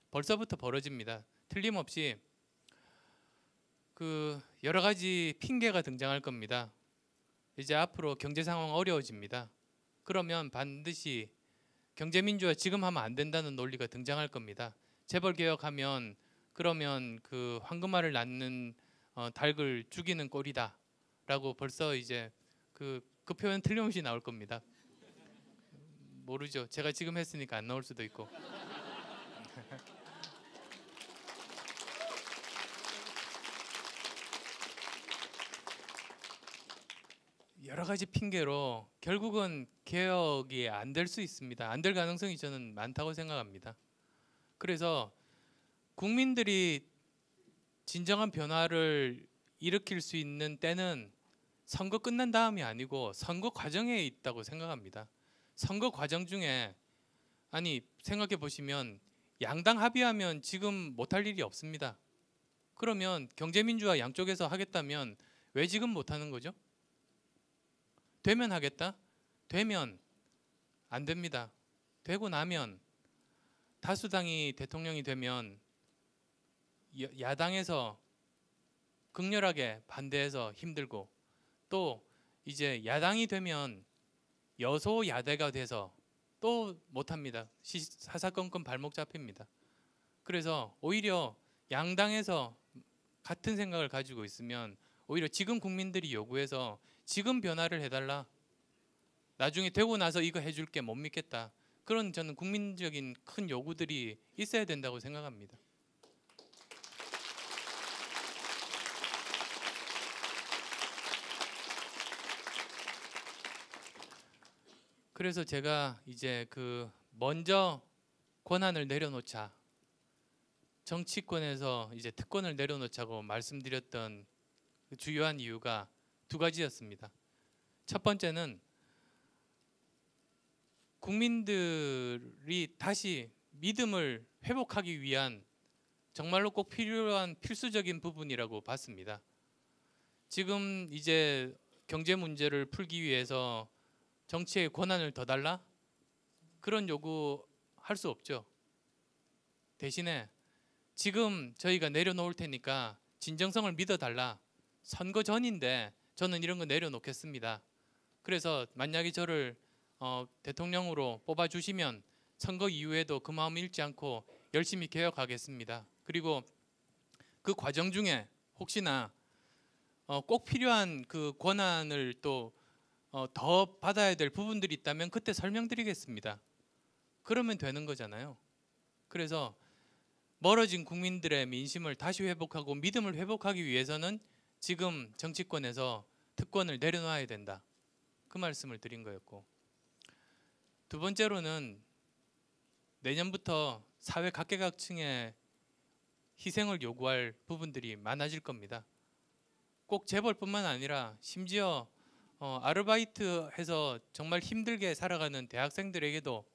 벌써부터 벌어집니다. 틀림없이 그 여러 가지 핑계가 등장할 겁니다. 이제 앞으로 경제 상황 어려워집니다. 그러면 반드시 경제민주화 지금 하면 안 된다는 논리가 등장할 겁니다. 재벌 개혁하면 그러면 그 황금알을 낳는 닭을 죽이는 꼴이다라고 벌써 이제 그 표현 틀림없이 나올 겁니다. 모르죠. 제가 지금 했으니까 안 나올 수도 있고. 여러 가지 핑계로 결국은 개혁이 안 될 수 있습니다. 안 될 가능성이 저는 많다고 생각합니다. 그래서 국민들이 진정한 변화를 일으킬 수 있는 때는 선거 끝난 다음이 아니고 선거 과정에 있다고 생각합니다. 선거 과정 중에 아니 생각해 보시면 양당 합의하면 지금 못할 일이 없습니다. 그러면 경제민주화 양쪽에서 하겠다면 왜 지금 못하는 거죠? 되면 하겠다? 되면 안 됩니다. 되고 나면 다수당이 대통령이 되면 야당에서 극렬하게 반대해서 힘들고 또 이제 야당이 되면 여소야대가 돼서 또 못합니다. 사사건건 발목 잡힙니다. 그래서 오히려 양당에서 같은 생각을 가지고 있으면 오히려 지금 국민들이 요구해서 지금 변화를 해달라. 나중에 되고 나서 이거 해줄게 못 믿겠다. 그런 저는 국민적인 큰 요구들이 있어야 된다고 생각합니다. 그래서 제가 이제 그 먼저 권한을 내려놓자, 정치권에서 이제 특권을 내려놓자고 말씀드렸던 그 주요한 이유가 두 가지였습니다. 첫 번째는 국민들이 다시 믿음을 회복하기 위한 정말로 꼭 필요한 필수적인 부분이라고 봤습니다. 지금 이제 경제 문제를 풀기 위해서 정치에 권한을 더 달라? 그런 요구 할 수 없죠. 대신에 지금 저희가 내려놓을 테니까 진정성을 믿어달라. 선거 전인데 저는 이런 거 내려놓겠습니다. 그래서 만약에 저를 대통령으로 뽑아주시면 선거 이후에도 그 마음 잃지 않고 열심히 개혁하겠습니다. 그리고 그 과정 중에 혹시나 꼭 필요한 그 권한을 또 더 받아야 될 부분들이 있다면 그때 설명드리겠습니다. 그러면 되는 거잖아요. 그래서 멀어진 국민들의 민심을 다시 회복하고 믿음을 회복하기 위해서는 지금 정치권에서 특권을 내려놔야 된다. 그 말씀을 드린 거였고, 두 번째로는 내년부터 사회 각계각층의 희생을 요구할 부분들이 많아질 겁니다. 꼭 재벌뿐만 아니라 심지어 아르바이트해서 정말 힘들게 살아가는 대학생들에게도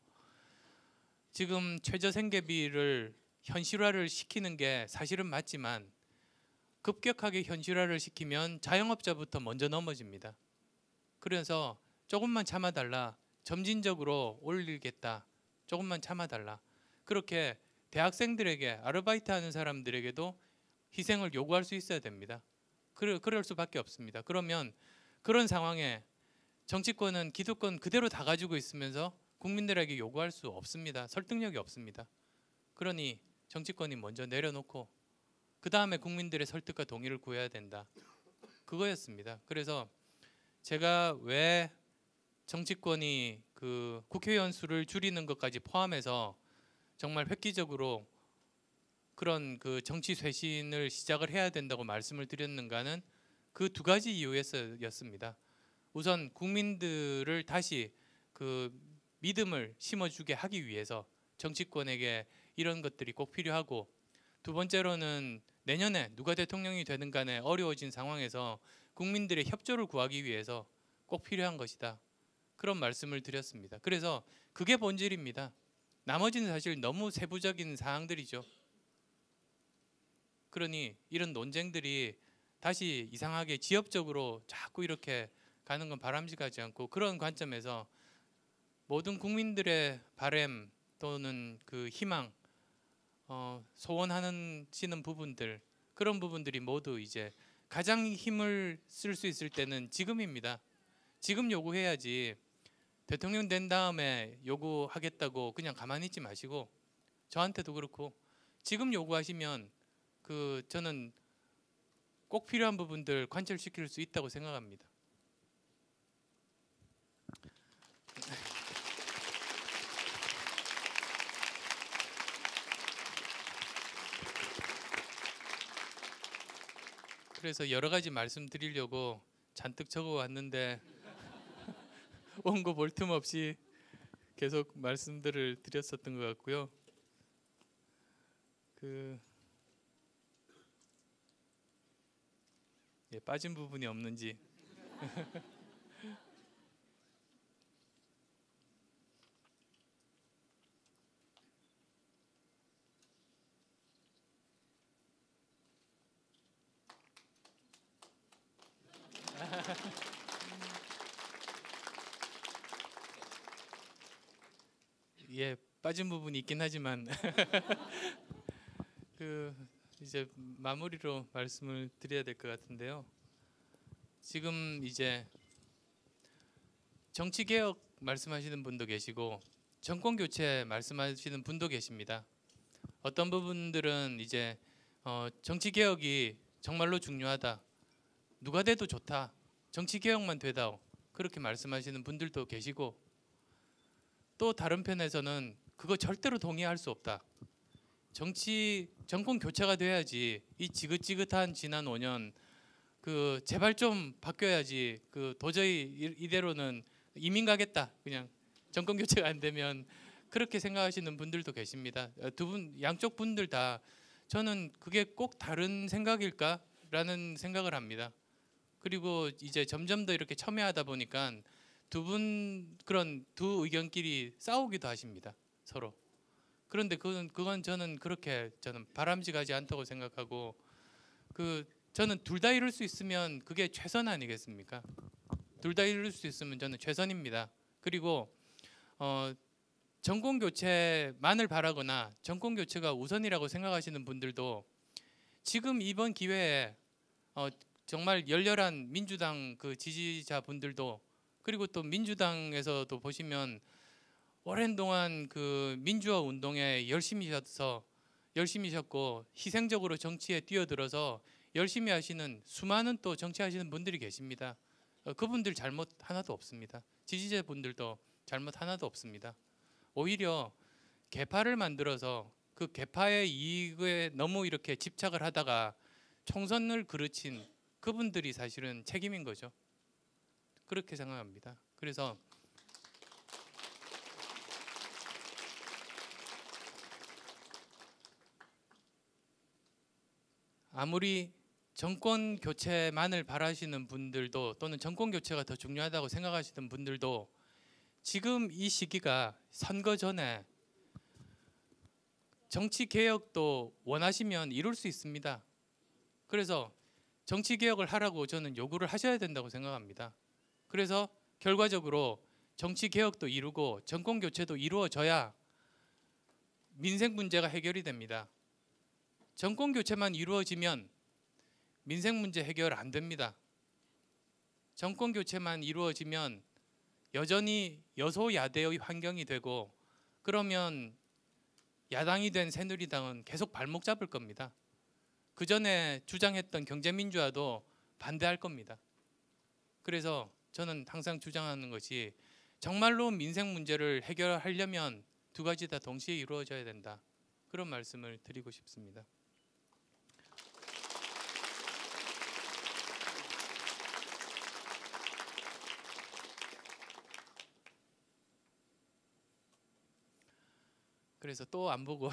지금 최저생계비를 현실화를 시키는 게 사실은 맞지만 급격하게 현실화를 시키면 자영업자부터 먼저 넘어집니다. 그래서 조금만 참아달라, 점진적으로 올리겠다, 조금만 참아달라, 그렇게 대학생들에게, 아르바이트 하는 사람들에게도 희생을 요구할 수 있어야 됩니다. 그럴 수밖에 없습니다. 그러면 그런 상황에 정치권은 기득권 그대로 다 가지고 있으면서 국민들에게 요구할 수 없습니다. 설득력이 없습니다. 그러니 정치권이 먼저 내려놓고 그 다음에 국민들의 설득과 동의를 구해야 된다. 그거였습니다. 그래서 제가 왜 정치권이 그 국회의원 수를 줄이는 것까지 포함해서 정말 획기적으로 그런 그 정치 쇄신을 시작을 해야 된다고 말씀을 드렸는가는 그 두 가지 이유에서였습니다. 우선 국민들을 다시 그 믿음을 심어주게 하기 위해서 정치권에게 이런 것들이 꼭 필요하고, 두 번째로는 내년에 누가 대통령이 되는 간에 어려워진 상황에서 국민들의 협조를 구하기 위해서 꼭 필요한 것이다. 그런 말씀을 드렸습니다. 그래서 그게 본질입니다. 나머지는 사실 너무 세부적인 사항들이죠. 그러니 이런 논쟁들이 다시 이상하게 지역적으로 자꾸 이렇게 가는 건 바람직하지 않고, 그런 관점에서 모든 국민들의 바람 또는 그 희망, 소원하는 부분들, 그런 부분들이 모두 이제 가장 힘을 쓸 수 있을 때는 지금입니다. 지금 요구해야지 대통령 된 다음에 요구하겠다고 그냥 가만히 있지 마시고, 저한테도 그렇고 지금 요구하시면 저는 꼭 필요한 부분들 관철시킬 수 있다고 생각합니다. 그래서 여러 가지 말씀드리려고 잔뜩 적어왔는데 원고 볼 틈 없이 계속 말씀들을 드렸었던 것 같고요. 빠진 부분이 없는지. 빠진 부분이 있긴 하지만 이제 마무리로 말씀을 드려야 될 것 같은데요. 지금 이제 정치 개혁 말씀하시는 분도 계시고 정권 교체 말씀하시는 분도 계십니다. 어떤 부분들은 이제 정치 개혁이 정말로 중요하다, 누가 돼도 좋다, 정치 개혁만 되다오, 그렇게 말씀하시는 분들도 계시고, 또 다른 편에서는 그거 절대로 동의할 수 없다, 정권 교체가 돼야지 이 지긋지긋한 지난 5년 제발 좀 바뀌어야지, 도저히 이대로는 이민 가겠다, 그냥 정권 교체가 안 되면, 그렇게 생각하시는 분들도 계십니다. 양쪽 분들 다 저는 그게 꼭 다른 생각일까라는 생각을 합니다. 그리고 이제 점점 더 이렇게 첨예하다 보니까 그런 두 의견끼리 싸우기도 하십니다, 서로. 그런데 그건 저는 바람직하지 않다고 생각하고, 저는 둘 다 이룰 수 있으면 그게 최선 아니겠습니까? 둘 다 이룰 수 있으면 저는 최선입니다. 그리고 정권 교체만을 바라거나 정권 교체가 우선이라고 생각하시는 분들도 지금 이번 기회에 정말 열렬한 민주당 지지자분들도, 그리고 또 민주당에서도 보시면 오랜 동안 민주화 운동에 열심히 하셨고 희생적으로 정치에 뛰어들어서 열심히 하시는 수많은 또 정치하시는 분들이 계십니다. 그분들 잘못 하나도 없습니다. 지지자분들도 잘못 하나도 없습니다. 오히려 개파를 만들어서 그 개파의 이익에 너무 이렇게 집착을 하다가 총선을 그르친 그분들이 사실은 책임인 거죠. 그렇게 생각합니다. 그래서 아무리 정권 교체만을 바라시는 분들도, 또는 정권 교체가 더 중요하다고 생각하시는 분들도 지금 이 시기가 선거 전에 정치 개혁도 원하시면 이룰 수 있습니다. 그래서 정치 개혁을 하라고 저는 요구를 하셔야 된다고 생각합니다. 그래서 결과적으로 정치 개혁도 이루고 정권 교체도 이루어져야 민생 문제가 해결이 됩니다. 정권 교체만 이루어지면 민생 문제 해결 안 됩니다. 정권 교체만 이루어지면 여전히 여소야대의 환경이 되고, 그러면 야당이 된 새누리당은 계속 발목 잡을 겁니다. 그 전에 주장했던 경제민주화도 반대할 겁니다. 그래서 저는 항상 주장하는 것이, 정말로 민생 문제를 해결하려면 두 가지 다 동시에 이루어져야 된다. 그런 말씀을 드리고 싶습니다. 그래서 또 안 보고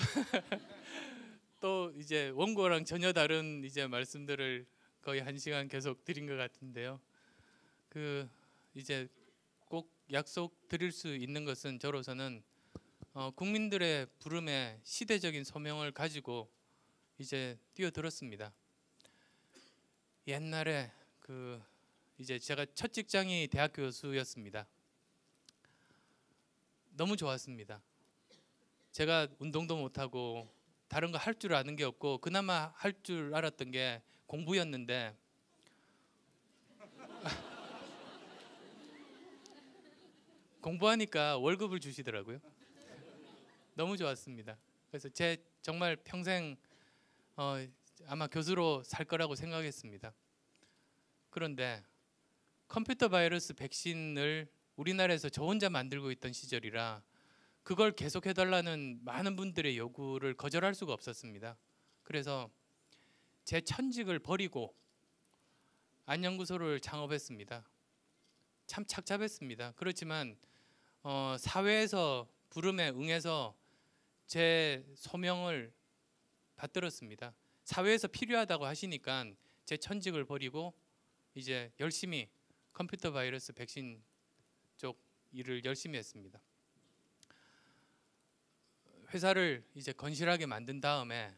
또 이제 원고랑 전혀 다른 이제 말씀들을 거의 1시간 계속 드린 것 같은데요. 그 이제 꼭 약속 드릴 수 있는 것은 저로서는 국민들의 부름에 시대적인 소명을 가지고 이제 뛰어들었습니다. 옛날에 그 이제 제가 첫 직장이 대학 교수였습니다. 너무 좋았습니다. 제가 운동도 못하고 다른 거 할 줄 아는 게 없고 그나마 할 줄 알았던 게 공부였는데 공부하니까 월급을 주시더라고요. 너무 좋았습니다. 그래서 제 정말 평생 아마 교수로 살 거라고 생각했습니다. 그런데 컴퓨터 바이러스 백신을 우리나라에서 저 혼자 만들고 있던 시절이라 그걸 계속해달라는 많은 분들의 요구를 거절할 수가 없었습니다. 그래서 제 천직을 버리고 안연구소를 창업했습니다. 참 착잡했습니다. 그렇지만 사회에서 부름에 응해서 제 소명을 받들었습니다. 사회에서 필요하다고 하시니까 제 천직을 버리고 이제 열심히 컴퓨터 바이러스 백신 쪽 일을 열심히 했습니다. 회사를 이제 건실하게 만든 다음에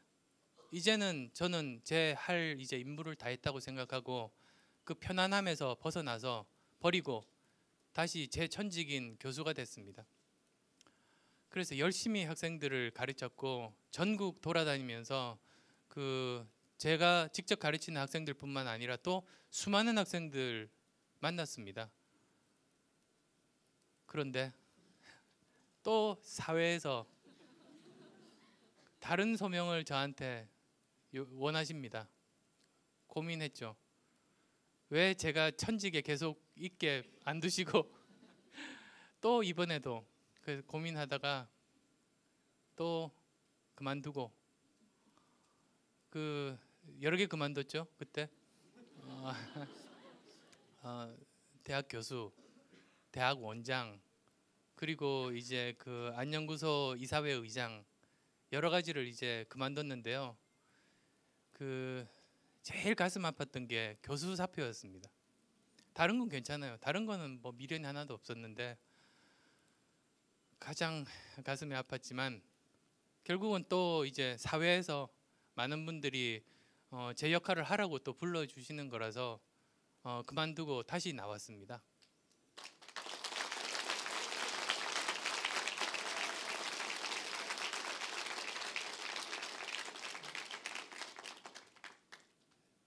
이제는 저는 제 할 이제 임무를 다 했다고 생각하고 그 편안함에서 벗어나서 버리고 다시 제 천직인 교수가 됐습니다. 그래서 열심히 학생들을 가르쳤고 전국 돌아다니면서 그 제가 직접 가르치는 학생들뿐만 아니라 또 수많은 학생들 만났습니다. 그런데 또 사회에서 다른 소명을 저한테 원하십니다. 고민했죠. 왜 제가 천직에 계속 있게 안 두시고 또 이번에도 그 고민하다가 또 그만두고 그 여러 개 그만뒀죠. 그때 대학 교수, 대학 원장, 그리고 이제 그 안연구소 이사회 의장 여러 가지를 이제 그만뒀는데요. 그 제일 가슴 아팠던 게 교수 사표였습니다. 다른 건 괜찮아요. 다른 거는 뭐 미련이 하나도 없었는데 가장 가슴이 아팠지만 결국은 또 이제 사회에서 많은 분들이 제 역할을 하라고 또 불러주시는 거라서 그만두고 다시 나왔습니다.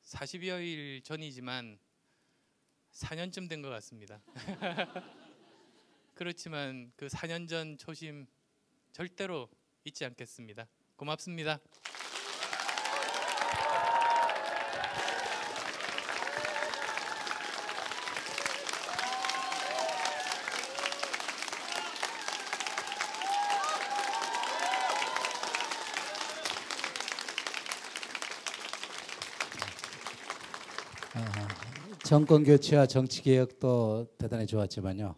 (40여일) 전이지만 4년쯤 된 것 같습니다. 그렇지만 그 4년 전 초심 절대로 잊지 않겠습니다. 고맙습니다. 정권 교체와 정치 개혁도 대단히 좋았지만요.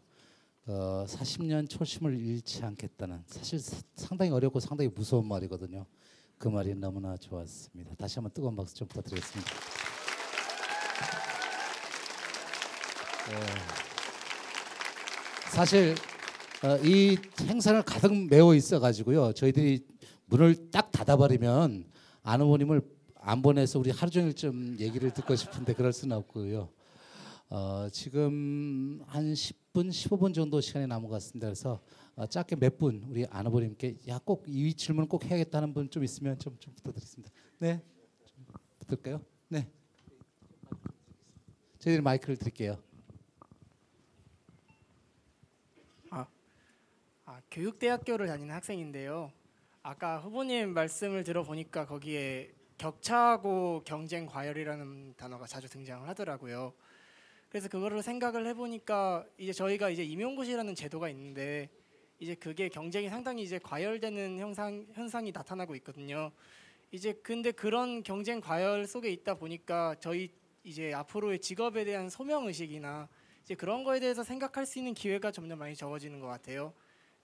40년 초심을 잃지 않겠다는 사실 상당히 어렵고 상당히 무서운 말이거든요. 그 말이 너무나 좋았습니다. 다시 한번 뜨거운 박수 좀 부탁드리겠습니다. 사실 이 행사를 가득 메워 있어가지고요. 저희들이 문을 딱 닫아버리면 안 후보님을 안 보내서 우리 하루 종일 좀 얘기를 듣고 싶은데 그럴 수는 없고요. 지금 한 10분, 15분 정도 시간이 남은 것 같습니다. 그래서 짧게 몇 분 우리 안 후보님께 야, 꼭 이 질문을 꼭 해야겠다는 분 좀 있으면 좀 부탁드리겠습니다. 네, 좀 부탁드릴까요? 네, 저희들이 마이크를 드릴게요. 교육대학교를 다니는 학생인데요. 아까 후보님 말씀을 들어보니까 거기에 격차하고 경쟁 과열이라는 단어가 자주 등장을 하더라고요. 그래서 그거를 생각을 해보니까 이제 저희가 이제 임용고시라는 제도가 있는데 이제 그게 경쟁이 상당히 이제 과열되는 현상이 나타나고 있거든요. 이제 근데 그런 경쟁 과열 속에 있다 보니까 저희 이제 앞으로의 직업에 대한 소명 의식이나 이제 그런 거에 대해서 생각할 수 있는 기회가 점점 많이 적어지는 것 같아요.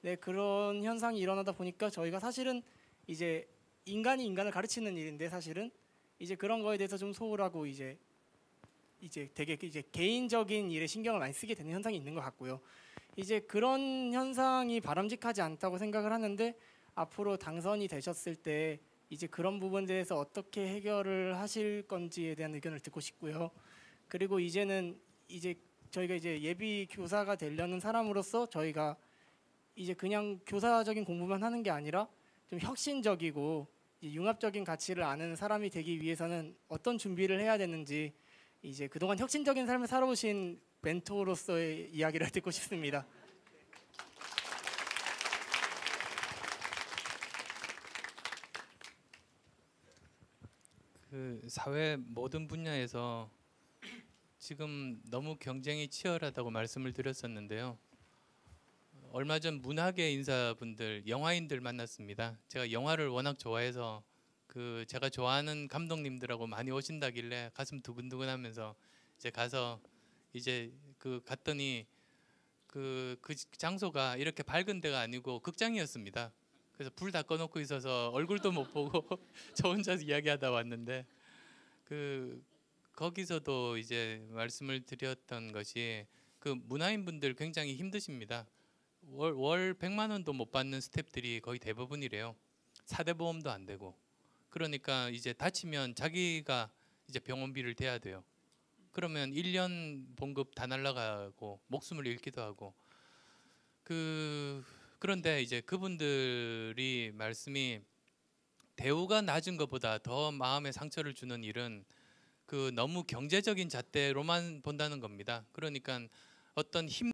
네, 그런 현상이 일어나다 보니까 저희가 사실은 이제 인간이 인간을 가르치는 일인데 사실은 이제 그런 거에 대해서 좀 소홀하고 이제 되게 이제 개인적인 일에 신경을 많이 쓰게 되는 현상이 있는 것 같고요. 이제 그런 현상이 바람직하지 않다고 생각을 하는데 앞으로 당선이 되셨을 때 이제 그런 부분에 대해서 어떻게 해결을 하실 건지에 대한 의견을 듣고 싶고요. 그리고 이제는 이제 저희가 이제 예비 교사가 되려는 사람으로서 저희가 이제 그냥 교사적인 공부만 하는 게 아니라 좀 혁신적이고 융합적인 가치를 아는 사람이 되기 위해서는 어떤 준비를 해야 되는지 이제 그동안 혁신적인 삶을 살아오신 멘토로서의 이야기를 듣고 싶습니다. 그 사회 모든 분야에서 지금 너무 경쟁이 치열하다고 말씀을 드렸었는데요. 얼마 전 문학의 인사분들, 영화인들 만났습니다. 제가 영화를 워낙 좋아해서 그 제가 좋아하는 감독님들하고 많이 오신다길래 가슴 두근두근하면서 이제 가서 이제 그 갔더니 그 장소가 이렇게 밝은 데가 아니고 극장이었습니다. 그래서 불 다 꺼놓고 있어서 얼굴도 못 보고 저 혼자 이야기하다 왔는데 거기서도 이제 말씀을 드렸던 것이 그 문화인분들 굉장히 힘드십니다. 월 100만 원도 못 받는 스태프들이 거의 대부분이래요. 4대 보험도 안 되고. 그러니까 이제 다치면 자기가 이제 병원비를 대야 돼요. 그러면 1년 봉급 다 날라가고 목숨을 잃기도 하고. 그런데 이제 그분들이 말씀이 대우가 낮은 것보다 더 마음에 상처를 주는 일은 그 너무 경제적인 잣대로만 본다는 겁니다. 그러니까 어떤 힘